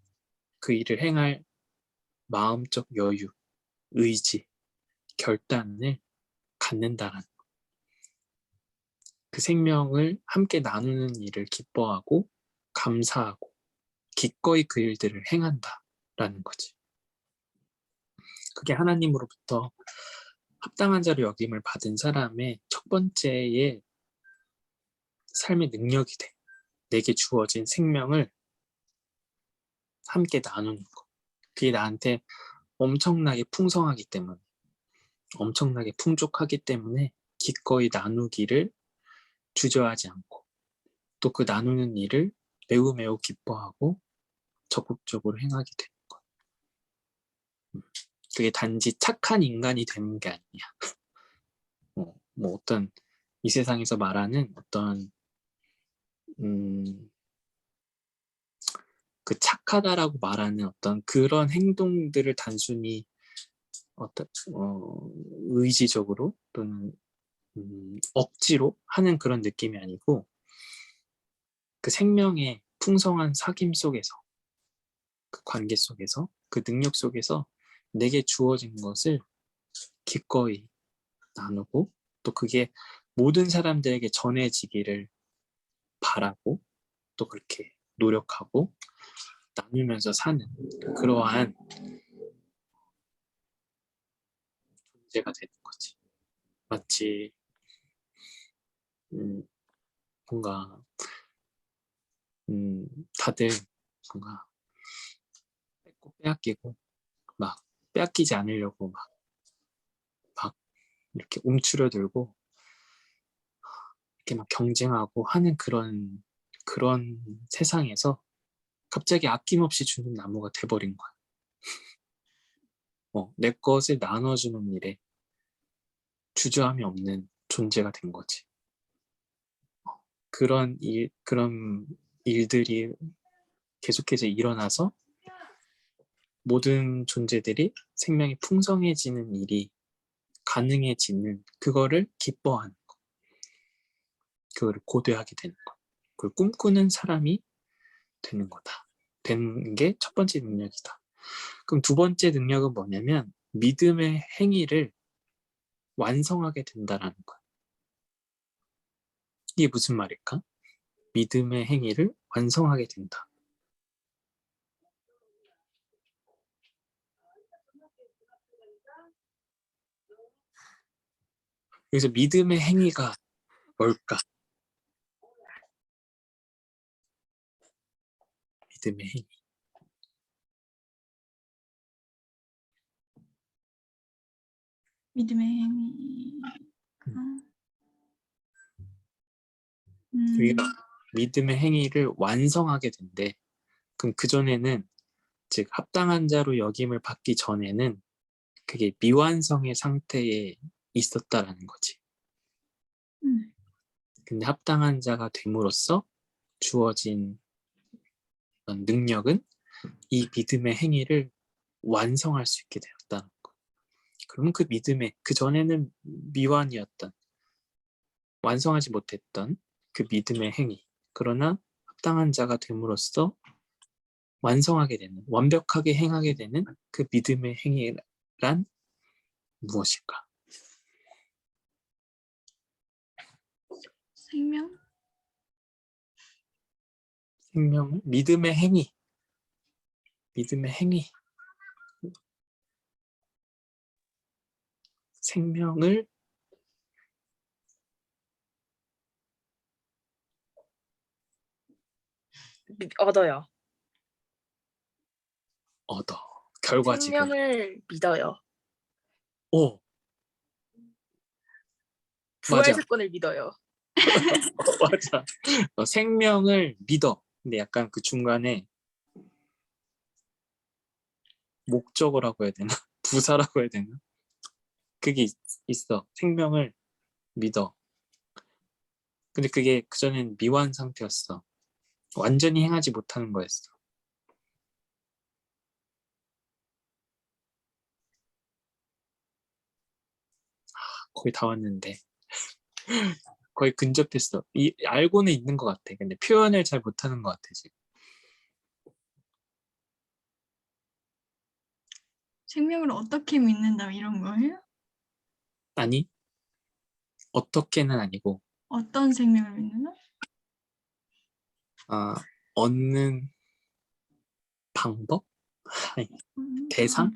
그 일을 행할 마음적 여유, 의지, 결단을 갖는다라는 것. 그 생명을 함께 나누는 일을 기뻐하고 감사하고 기꺼이 그 일들을 행한다라는 거지. 그게 하나님으로부터 합당한 자로 여김을 받은 사람의 첫 번째의 삶의 능력이 돼. 내게 주어진 생명을 함께 나누는 거. 그게 나한테 엄청나게 풍성하기 때문에, 엄청나게 풍족하기 때문에 기꺼이 나누기를 주저하지 않고, 또 그 나누는 일을 매우 매우 기뻐하고 적극적으로 행하게 되는 것. 그게 단지 착한 인간이 되는 게 아니야. 뭐 어떤 이 세상에서 말하는 어떤 그 착하다라고 말하는 어떤 그런 행동들을 단순히 어떤 의지적으로 또는 억지로 하는 그런 느낌이 아니고, 그 생명의 풍성한 사귐 속에서, 그 관계 속에서, 그 능력 속에서 내게 주어진 것을 기꺼이 나누고, 또 그게 모든 사람들에게 전해지기를 바라고, 또 그렇게 노력하고 나누면서 사는 그러한 존재가 되는 거지. 마치 뭔가 다들 뭔가 뺏고 빼앗기고, 막 빼앗기지 않으려고 막 이렇게 움츠려들고 이렇게 막 경쟁하고 하는 그런 세상에서 갑자기 아낌없이 주는 나무가 돼버린 거야. 내 것을 나눠주는 일에 주저함이 없는 존재가 된 거지. 그런 일들이 계속해서 일어나서 모든 존재들이 생명이 풍성해지는 일이 가능해지는, 그거를 기뻐하는 거, 그거를 고대하게 되는 거, 그걸 꿈꾸는 사람이 되는 거다. 되는 게 첫 번째 능력이다. 그럼 두 번째 능력은 뭐냐면 믿음의 행위를 완성하게 된다라는 거야. 이게 무슨 말일까? 믿음의 행위를 완성하게 된다. 여기서 믿음의 행위가 뭘까? 믿음의 행위. 믿음의 행위. 우리가 믿음의 행위를 완성하게 된대. 그럼 그전에는, 즉 합당한 자로 여김을 받기 전에는 그게 미완성의 상태에 있었다라는 거지. 근데 합당한 자가 됨으로써 주어진 어떤 능력은 이 믿음의 행위를 완성할 수 있게 되었다는 거. 그러면 그 믿음의 그 전에는 미완이었던 완성하지 못했던 그 믿음의 행위, 그러나 합당한 자가 됨으로써 완성하게 되는, 완벽하게 행하게 되는 그 믿음의 행위란 무엇일까? 생명? 생명, 믿음의 행위, 믿음의 행위, 생명을 얻어요. 얻어. 결과지금. 생명을 믿어요. 오, 부활 맞아. 사건을 믿어요. 맞아. 생명을 믿어. 근데 약간 그 중간에 목적어라고 해야 되나? 부사라고 해야 되나? 그게 있어. 생명을 믿어. 근데 그게 그전엔 미완 상태였어. 완전히 행하지 못하는 거였어. 거의 다 왔는데. 거의 근접했어. 알고는 있는 것 같아. 근데 표현을 잘 못하는 것 같아, 지금. 생명을 어떻게 믿는다 이런 거예요? 아니, 어떻게는 아니고, 어떤 생명을 믿는다? 아, 얻는 방법? 아니, 대상?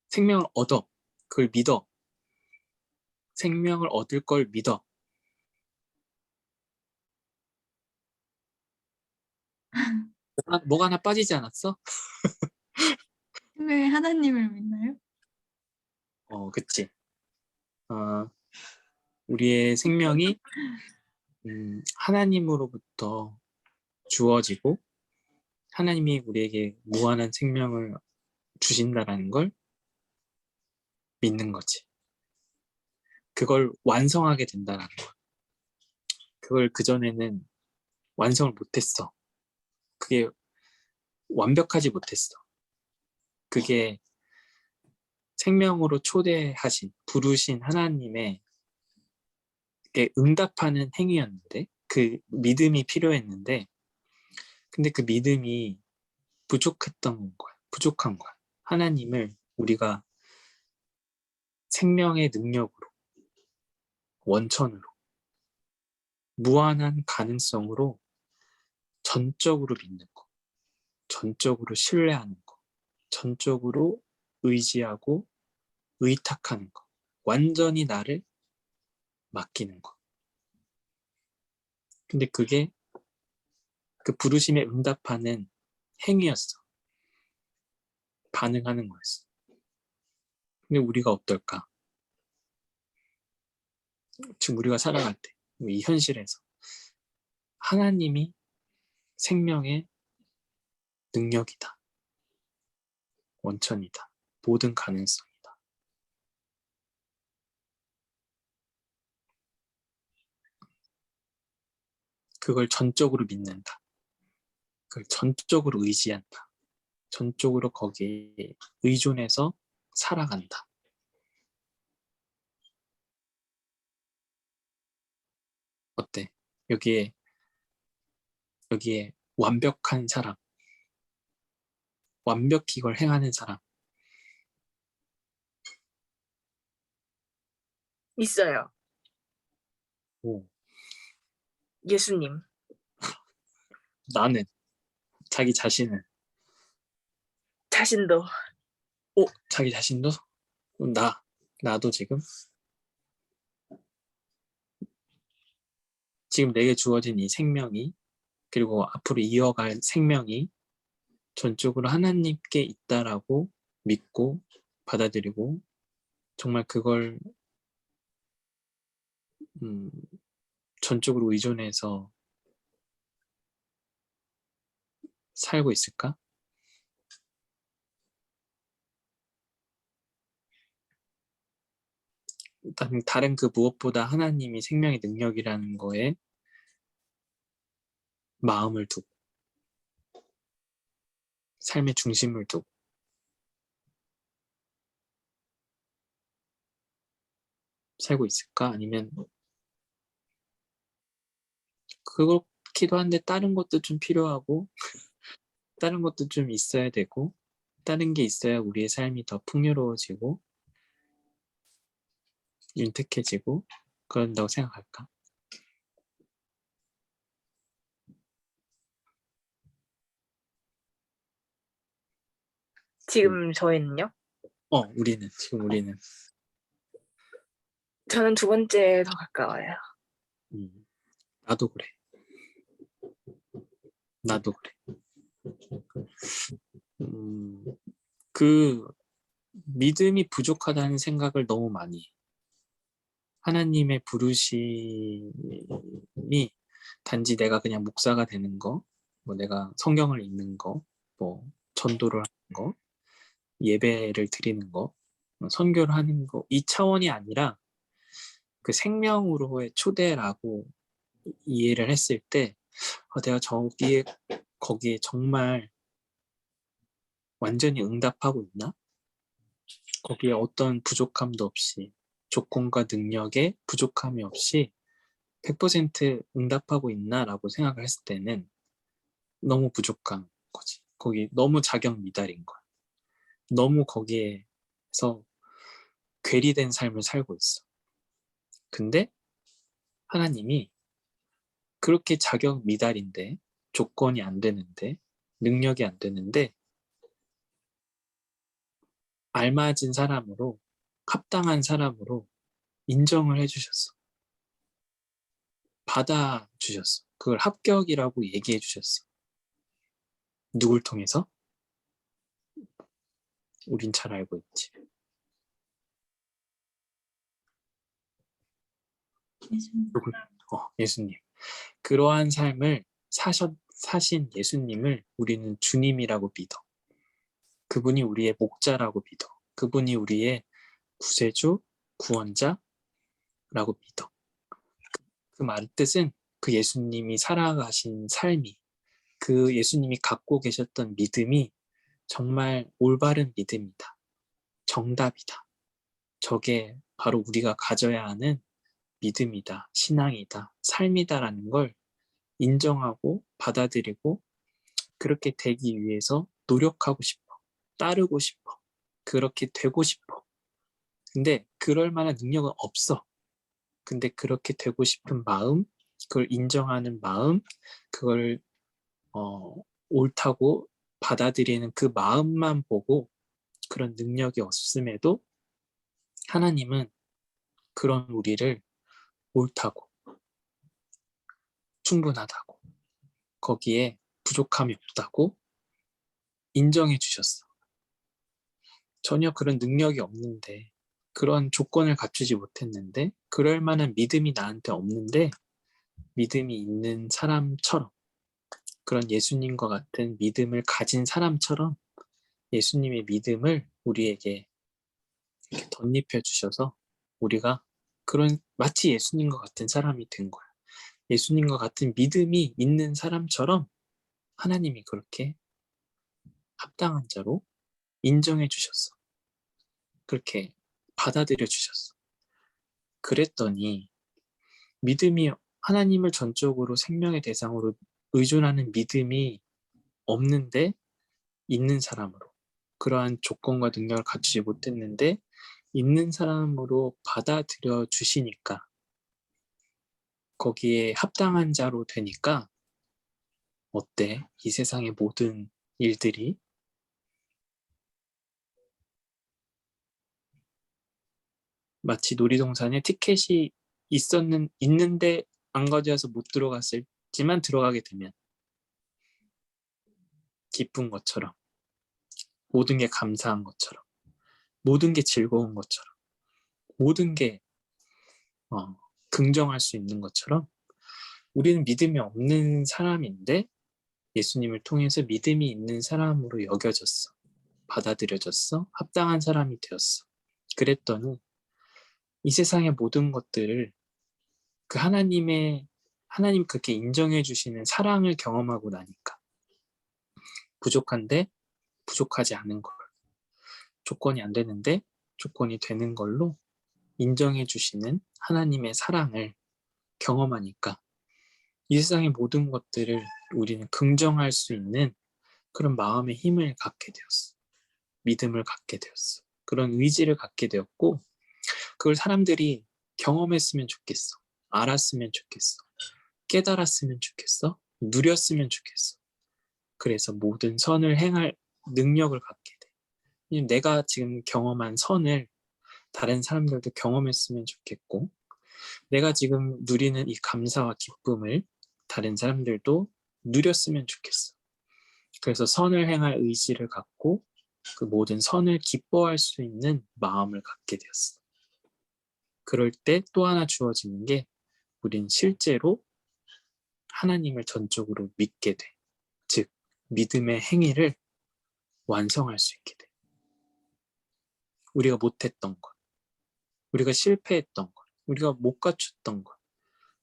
생명을 얻어. 그걸 믿어. 생명을 얻을 걸 믿어. 뭐가 하나 빠지지 않았어? 왜 하나님을 믿나요? 그치. 우리의 생명이 하나님으로부터 주어지고 하나님이 우리에게 무한한 생명을 주신다라는 걸 믿는 거지. 그걸 완성하게 된다라는 거. 그걸 그전에는 완성을 못했어. 그게 완벽하지 못했어. 그게 생명으로 초대하신, 부르신 하나님의 응답하는 행위였는데, 그 믿음이 필요했는데, 근데 그 믿음이 부족했던 거야. 부족한 거야. 하나님을 우리가 생명의 능력으로, 원천으로, 무한한 가능성으로 전적으로 믿는 거, 전적으로 신뢰하는 거, 전적으로 의지하고 의탁하는 거, 완전히 나를 맡기는 거. 근데 그게 그 부르심에 응답하는 행위였어. 반응하는 거였어. 근데 우리가 어떨까? 지금 우리가 살아갈 때, 이 현실에서 하나님이 생명의 능력이다. 원천이다. 모든 가능성이다. 그걸 전적으로 믿는다. 그걸 전적으로 의지한다. 전적으로 거기에 의존해서 살아간다. 어때? 여기에 완벽한 사람, 완벽히 이걸 행하는 사람. 있어요. 오, 예수님. 나는 자기 자신을, 자신도. 자기 자신도 나도 지금 내게 주어진 이 생명이, 그리고 앞으로 이어갈 생명이 전적으로 하나님께 있다라고 믿고 받아들이고 정말 그걸 전적으로 의존해서 살고 있을까? 일단 다른 그 무엇보다 하나님이 생명의 능력이라는 거에 마음을 두고 삶의 중심을 두고 살고 있을까? 아니면 그렇기도 한데 다른 것도 좀 필요하고 다른 것도 좀 있어야 되고 다른 게 있어야 우리의 삶이 더 풍요로워지고 윤택해지고 그런다고 생각할까? 지금 저희는요? 우리는 저는 두 번째 더 가까워요. 나도 그래. 나도 그래. 그 믿음이 부족하다는 생각을 너무 많이 해. 하나님의 부르심이 단지 내가 그냥 목사가 되는 거, 뭐 내가 성경을 읽는 거, 뭐 전도를 하는 거, 예배를 드리는 거, 선교를 하는 거, 이 차원이 아니라 그 생명으로의 초대라고 이해를 했을 때 내가 거기에 정말 완전히 응답하고 있나? 거기에 어떤 부족함도 없이 조건과 능력에 부족함이 없이 100% 응답하고 있나라고 생각을 했을 때는 너무 부족한 거지. 거기 너무 자격 미달인 거야. 너무 거기에서 괴리된 삶을 살고 있어. 근데 하나님이 그렇게 자격 미달인데 조건이 안 되는데 능력이 안 되는데 알맞은 사람으로 합당한 사람으로 인정을 해주셨어. 받아주셨어. 그걸 합격이라고 얘기해 주셨어. 누굴 통해서? 우린 잘 알고 있지. 예수님. 예수님. 그러한 삶을 사신 예수님을 우리는 주님이라고 믿어. 그분이 우리의 목자라고 믿어. 그분이 우리의 구세주, 구원자라고 믿어. 그 말 뜻은 그 예수님이 살아가신 삶이, 그 예수님이 갖고 계셨던 믿음이 정말 올바른 믿음이다. 정답이다. 저게 바로 우리가 가져야 하는 믿음이다. 신앙이다. 삶이다라는 걸 인정하고 받아들이고 그렇게 되기 위해서 노력하고 싶어. 따르고 싶어. 그렇게 되고 싶어. 근데 그럴 만한 능력은 없어. 근데 그렇게 되고 싶은 마음, 그걸 인정하는 마음, 그걸 옳다고 받아들이는 그 마음만 보고 그런 능력이 없음에도 하나님은 그런 우리를 옳다고, 충분하다고, 거기에 부족함이 없다고 인정해 주셨어. 전혀 그런 능력이 없는데, 그런 조건을 갖추지 못했는데, 그럴 만한 믿음이 나한테 없는데, 믿음이 있는 사람처럼, 그런 예수님과 같은 믿음을 가진 사람처럼 예수님의 믿음을 우리에게 이렇게 덧입혀 주셔서 우리가 그런 마치 예수님과 같은 사람이 된 거야. 예수님과 같은 믿음이 있는 사람처럼 하나님이 그렇게 합당한 자로 인정해 주셨어. 그렇게 받아들여 주셨어. 그랬더니 믿음이 하나님을 전적으로 생명의 대상으로 의존하는 믿음이 없는데 있는 사람으로 그러한 조건과 능력을 갖추지 못했는데 있는 사람으로 받아들여 주시니까 거기에 합당한 자로 되니까 어때? 이 세상의 모든 일들이 마치 놀이동산에 티켓이 있는데 안 가져와서 못 들어갔을지만 들어가게 되면 기쁜 것처럼 모든 게 감사한 것처럼 모든 게 즐거운 것처럼 모든 게 긍정할 수 있는 것처럼 우리는 믿음이 없는 사람인데 예수님을 통해서 믿음이 있는 사람으로 여겨졌어. 받아들여졌어. 합당한 사람이 되었어. 그랬더니 이 세상의 모든 것들을 그 하나님 그렇게 인정해 주시는 사랑을 경험하고 나니까 부족한데 부족하지 않은 걸, 조건이 안 되는데 조건이 되는 걸로 인정해 주시는 하나님의 사랑을 경험하니까 이 세상의 모든 것들을 우리는 긍정할 수 있는 그런 마음의 힘을 갖게 되었어. 믿음을 갖게 되었어. 그런 의지를 갖게 되었고 그걸 사람들이 경험했으면 좋겠어. 알았으면 좋겠어. 깨달았으면 좋겠어. 누렸으면 좋겠어. 그래서 모든 선을 행할 능력을 갖게 돼. 왜냐면 내가 지금 경험한 선을 다른 사람들도 경험했으면 좋겠고 내가 지금 누리는 이 감사와 기쁨을 다른 사람들도 누렸으면 좋겠어. 그래서 선을 행할 의지를 갖고 그 모든 선을 기뻐할 수 있는 마음을 갖게 되었어. 그럴 때 또 하나 주어지는 게 우린 실제로 하나님을 전적으로 믿게 돼. 즉, 믿음의 행위를 완성할 수 있게 돼. 우리가 못했던 것, 우리가 실패했던 것, 우리가 못 갖췄던 것,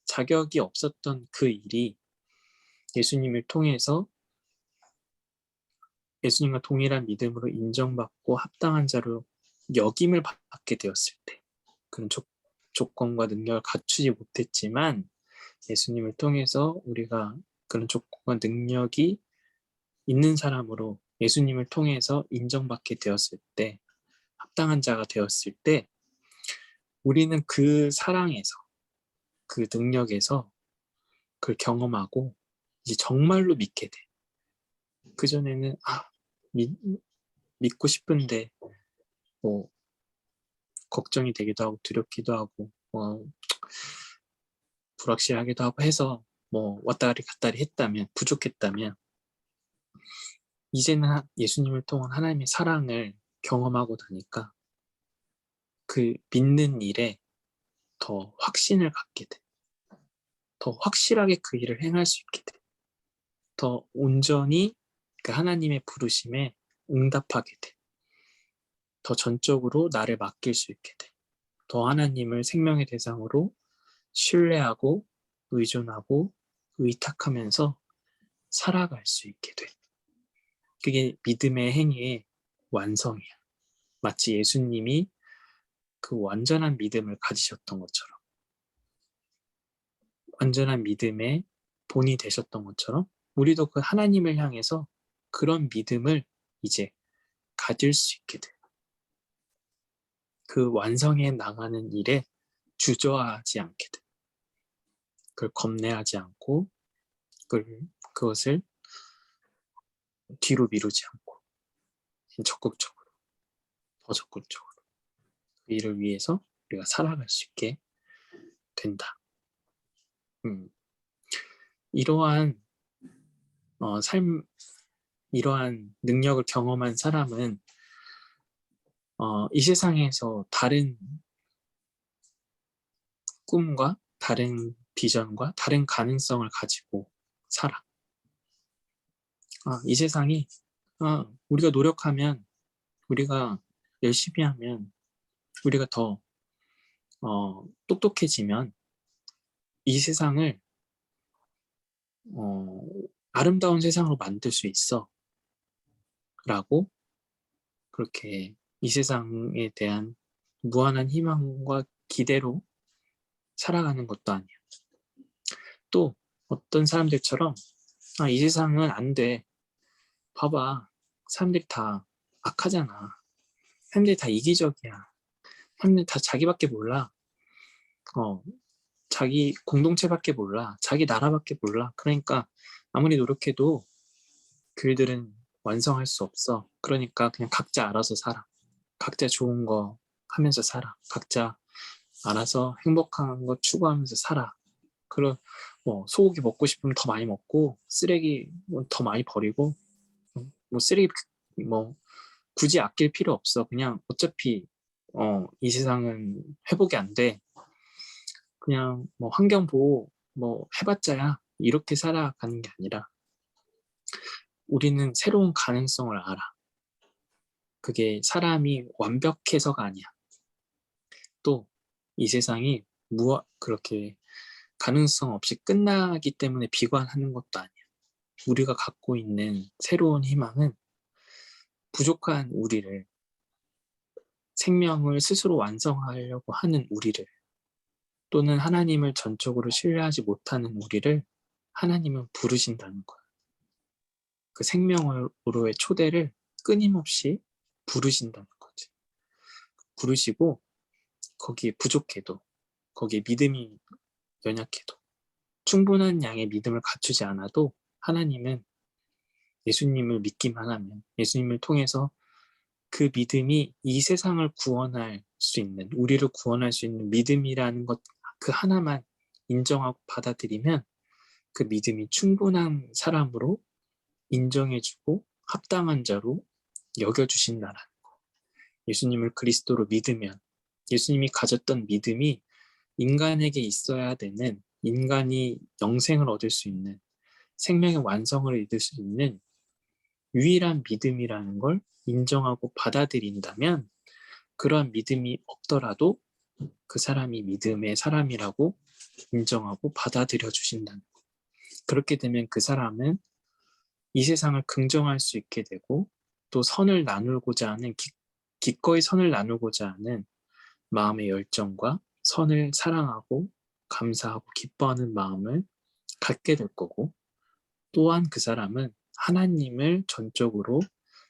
자격이 없었던 그 일이 예수님을 통해서 예수님과 동일한 믿음으로 인정받고 합당한 자로 여김을 받게 되었을 때 그런 조건과 능력을 갖추지 못했지만 예수님을 통해서 우리가 그런 조건과 능력이 있는 사람으로 예수님을 통해서 인정받게 되었을 때 합당한 자가 되었을 때 우리는 그 사랑에서 그 능력에서 그걸 경험하고 이제 정말로 믿게 돼. 그전에는 믿고 싶은데 뭐 걱정이 되기도 하고 두렵기도 하고 불확실하기도 하고 해서 뭐 왔다리 갔다리 했다면 부족했다면 이제는 예수님을 통한 하나님의 사랑을 경험하고 나니까 그 믿는 일에 더 확신을 갖게 돼. 더 확실하게 그 일을 행할 수 있게 돼. 더 온전히 그 하나님의 부르심에 응답하게 돼. 더 전적으로 나를 맡길 수 있게 돼. 더 하나님을 생명의 대상으로 신뢰하고 의존하고 의탁하면서 살아갈 수 있게 돼. 그게 믿음의 행위의 완성이야. 마치 예수님이 그 완전한 믿음을 가지셨던 것처럼 완전한 믿음의 본이 되셨던 것처럼 우리도 그 하나님을 향해서 그런 믿음을 이제 가질 수 있게 돼. 그 완성해 나가는 일에 주저하지 않게 돼. 그걸 겁내하지 않고 그것을 뒤로 미루지 않고 적극적으로 더 적극적으로 그 일을 위해서 우리가 살아갈 수 있게 된다. 이러한 이러한 능력을 경험한 사람은 이 세상에서 다른 꿈과 다른 비전과 다른 가능성을 가지고 살아. 이 세상이 우리가 노력하면 우리가 열심히 하면 우리가 더 똑똑해지면 이 세상을 아름다운 세상으로 만들 수 있어 라고 그렇게 이 세상에 대한 무한한 희망과 기대로 살아가는 것도 아니야. 또 어떤 사람들처럼 이 세상은 안 돼. 봐봐. 사람들이 다 악하잖아. 사람들이 다 이기적이야. 사람들이 다 자기밖에 몰라. 자기 공동체밖에 몰라. 자기 나라밖에 몰라. 그러니까 아무리 노력해도 그들은 완성할 수 없어. 그러니까 그냥 각자 알아서 살아. 각자 좋은 거 하면서 살아. 각자 알아서 행복한 거 추구하면서 살아. 그럼 소고기 먹고 싶으면 더 많이 먹고 쓰레기 더 많이 버리고 쓰레기 굳이 아낄 필요 없어. 그냥 어차피 이 세상은 회복이 안 돼. 그냥 환경 보호 해봤자야. 이렇게 살아가는 게 아니라 우리는 새로운 가능성을 알아. 그게 사람이 완벽해서가 아니야. 또 이 세상이 그렇게 가능성 없이 끝나기 때문에 비관하는 것도 아니야. 우리가 갖고 있는 새로운 희망은 부족한 우리를, 생명을 스스로 완성하려고 하는 우리를, 또는 하나님을 전적으로 신뢰하지 못하는 우리를 하나님은 부르신다는 거야. 그 생명으로의 초대를 끊임없이 부르신다는 거지. 부르시고 거기에 부족해도, 거기에 믿음이 연약해도, 충분한 양의 믿음을 갖추지 않아도 하나님은 예수님을 믿기만 하면, 예수님을 통해서 그 믿음이 이 세상을 구원할 수 있는, 우리를 구원할 수 있는 믿음이라는 것 그 하나만 인정하고 받아들이면 그 믿음이 충분한 사람으로 인정해주고 합당한 자로 여겨주신다라는 거. 예수님을 그리스도로 믿으면 예수님이 가졌던 믿음이 인간에게 있어야 되는, 인간이 영생을 얻을 수 있는, 생명의 완성을 이룰 수 있는 유일한 믿음이라는 걸 인정하고 받아들인다면 그러한 믿음이 없더라도 그 사람이 믿음의 사람이라고 인정하고 받아들여 주신다는 거. 그렇게 되면 그 사람은 이 세상을 긍정할 수 있게 되고 또 선을 나누고자 하는, 기꺼이 선을 나누고자 하는 마음의 열정과 선을 사랑하고 감사하고 기뻐하는 마음을 갖게 될 거고, 또한 그 사람은 하나님을 전적으로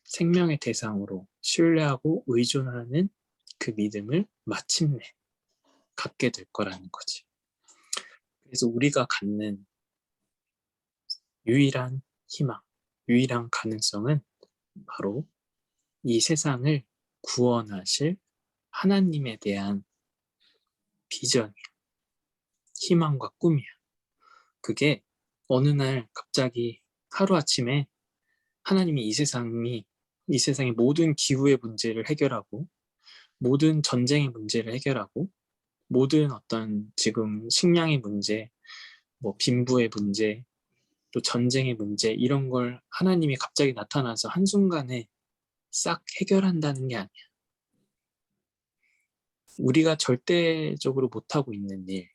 생명의 대상으로 신뢰하고 의존하는 그 믿음을 마침내 갖게 될 거라는 거지. 그래서 우리가 갖는 유일한 희망, 유일한 가능성은 바로 이 세상을 구원하실 하나님에 대한 비전이야. 희망과 꿈이야. 그게 어느 날 갑자기 하루아침에 하나님이 이 세상의 모든 기후의 문제를 해결하고, 모든 전쟁의 문제를 해결하고, 모든 어떤 지금 식량의 문제, 뭐 빈부의 문제, 또 전쟁의 문제, 이런 걸 하나님이 갑자기 나타나서 한순간에 싹 해결한다는 게 아니야. 우리가 절대적으로 못하고 있는 일,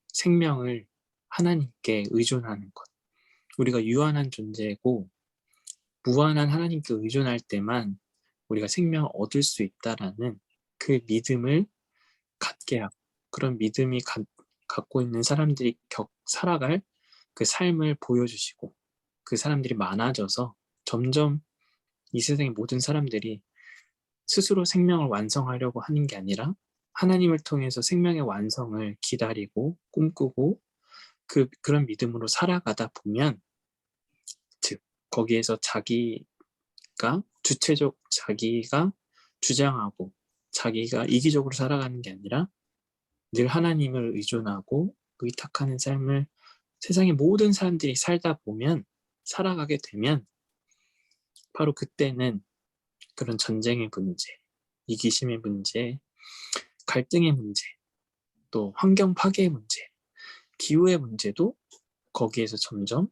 생명을 하나님께 의존하는 것. 우리가 유한한 존재고 무한한 하나님께 의존할 때만 우리가 생명을 얻을 수 있다라는 그 믿음을 갖게 하고, 그런 믿음이 갖고 있는 사람들이 살아갈 그 삶을 보여주시고, 그 사람들이 많아져서 점점 이 세상의 모든 사람들이 스스로 생명을 완성하려고 하는 게 아니라 하나님을 통해서 생명의 완성을 기다리고 꿈꾸고 그런 믿음으로 살아가다 보면, 즉 거기에서 자기가 주장하고 자기가 이기적으로 살아가는 게 아니라 늘 하나님을 의존하고 의탁하는 삶을 세상의 모든 사람들이 살아가게 되면 바로 그때는 그런 전쟁의 문제, 이기심의 문제, 갈등의 문제, 또 환경 파괴의 문제, 기후의 문제도 거기에서 점점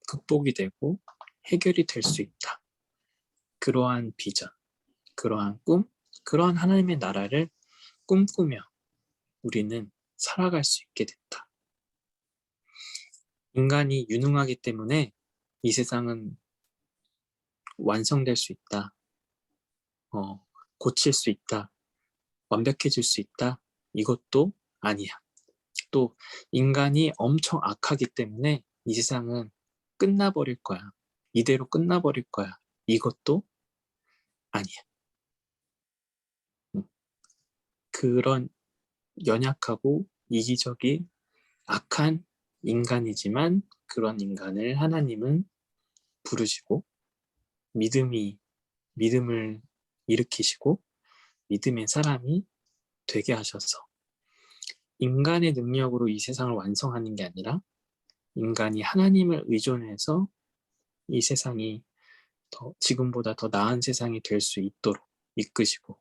극복이 되고 해결이 될 수 있다. 그러한 비전, 그러한 꿈, 그러한 하나님의 나라를 꿈꾸며 우리는 살아갈 수 있게 됐다. 인간이 유능하기 때문에 이 세상은 완성될 수 있다. 고칠 수 있다. 완벽해질 수 있다. 이것도 아니야. 또 인간이 엄청 악하기 때문에 이 세상은 끝나버릴 거야. 이대로 끝나버릴 거야. 이것도 아니야. 그런 연약하고 이기적인 악한 인간이지만 그런 인간을 하나님은 부르시고 믿음을 일으키시고 믿음의 사람이 되게 하셔서 인간의 능력으로 이 세상을 완성하는 게 아니라 인간이 하나님을 의존해서 이 세상이 지금보다 더 나은 세상이 될 수 있도록 이끄시고,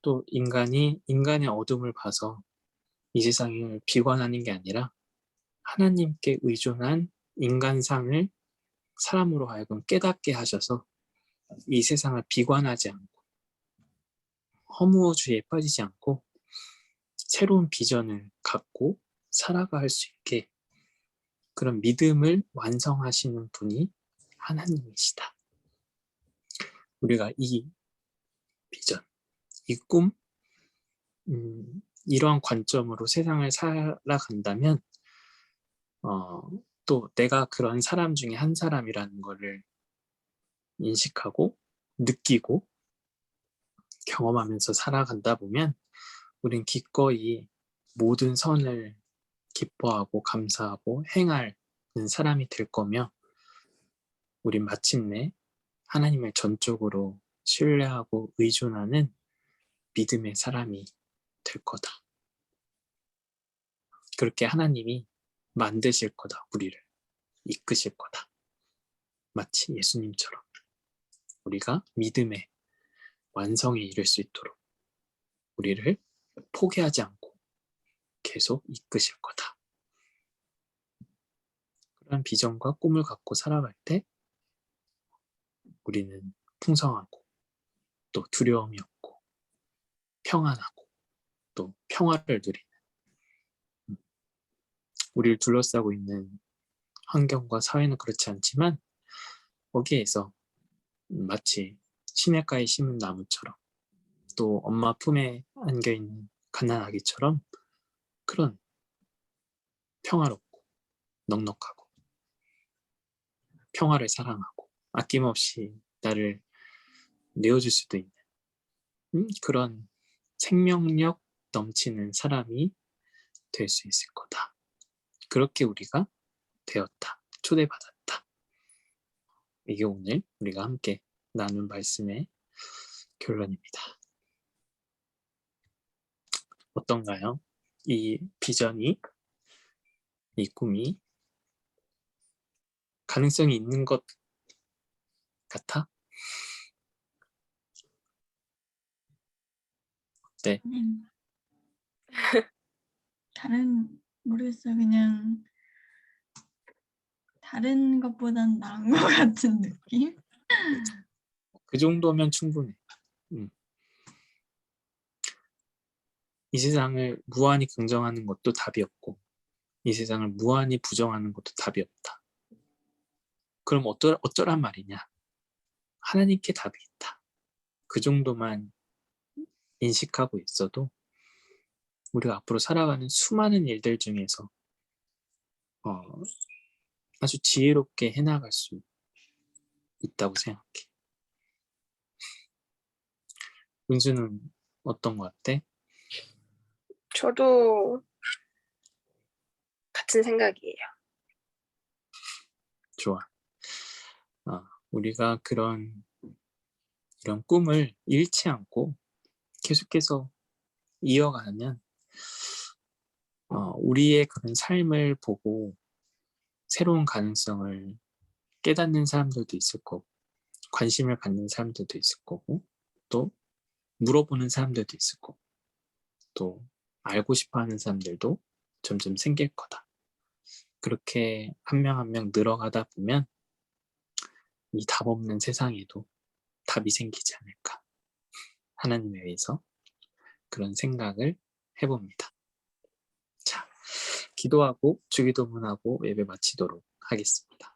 또 인간의 어둠을 봐서 이 세상을 비관하는 게 아니라 하나님께 의존한 인간상을 사람으로 하여금 깨닫게 하셔서 이 세상을 비관하지 않고 허무주의에 빠지지 않고 새로운 비전을 갖고 살아갈 수 있게 그런 믿음을 완성하시는 분이 하나님이시다. 우리가 이 비전, 이 꿈, 이러한 관점으로 세상을 살아간다면 또 내가 그런 사람 중에 한 사람이라는 것을 인식하고 느끼고 경험하면서 살아간다 보면 우린 기꺼이 모든 선을 기뻐하고 감사하고 행하는 사람이 될 거며 우린 마침내 하나님을 전적으로 신뢰하고 의존하는 믿음의 사람이 될 거다. 그렇게 하나님이 만드실 거다. 우리를 이끄실 거다. 마치 예수님처럼 우리가 믿음의 완성에 이를 수 있도록 우리를 포기하지 않고 계속 이끄실 거다. 그런 비전과 꿈을 갖고 살아갈 때 우리는 풍성하고 또 두려움이 없고 평안하고 또 평화를 누리는 우리를 둘러싸고 있는 환경과 사회는 그렇지 않지만 거기에서 마치 시냇가에 심은 나무처럼 또 엄마 품에 안겨있는 갓난아기처럼 그런 평화롭고 넉넉하고 평화를 사랑하고 아낌없이 나를 내어줄 수도 있는 그런 생명력 넘치는 사람이 될 수 있을 거다. 그렇게 우리가 되었다. 초대받았다. 이게 오늘 우리가 함께 나눈 말씀의 결론입니다. 어떤가요? 이 비전이, 이 꿈이 가능성이 있는 것 같아? 네. 모르겠어요. 그냥 다른 것보단 나은 것 같은 느낌? 그 정도면 충분해. 이 세상을 무한히 긍정하는 것도 답이 없고 이 세상을 무한히 부정하는 것도 답이 없다. 그럼 어쩌란 말이냐? 하나님께 답이 있다. 그 정도만 인식하고 있어도 우리가 앞으로 살아가는 수많은 일들 중에서 아주 지혜롭게 해나갈 수 있다고 생각해. 은수는 어떤 것 같아? 저도 같은 생각이에요. 좋아. 우리가 이런 꿈을 잃지 않고 계속해서 이어가면 우리의 그런 삶을 보고 새로운 가능성을 깨닫는 사람들도 있을 거고 관심을 갖는 사람들도 있을 거고 또 물어보는 사람들도 있을 거고 또 알고 싶어하는 사람들도 점점 생길 거다. 그렇게 한 명 한 명 늘어가다 보면 이 답 없는 세상에도 답이 생기지 않을까. 하나님에 의해서 그런 생각을 해봅니다. 자, 기도하고 주기도문하고 예배 마치도록 하겠습니다.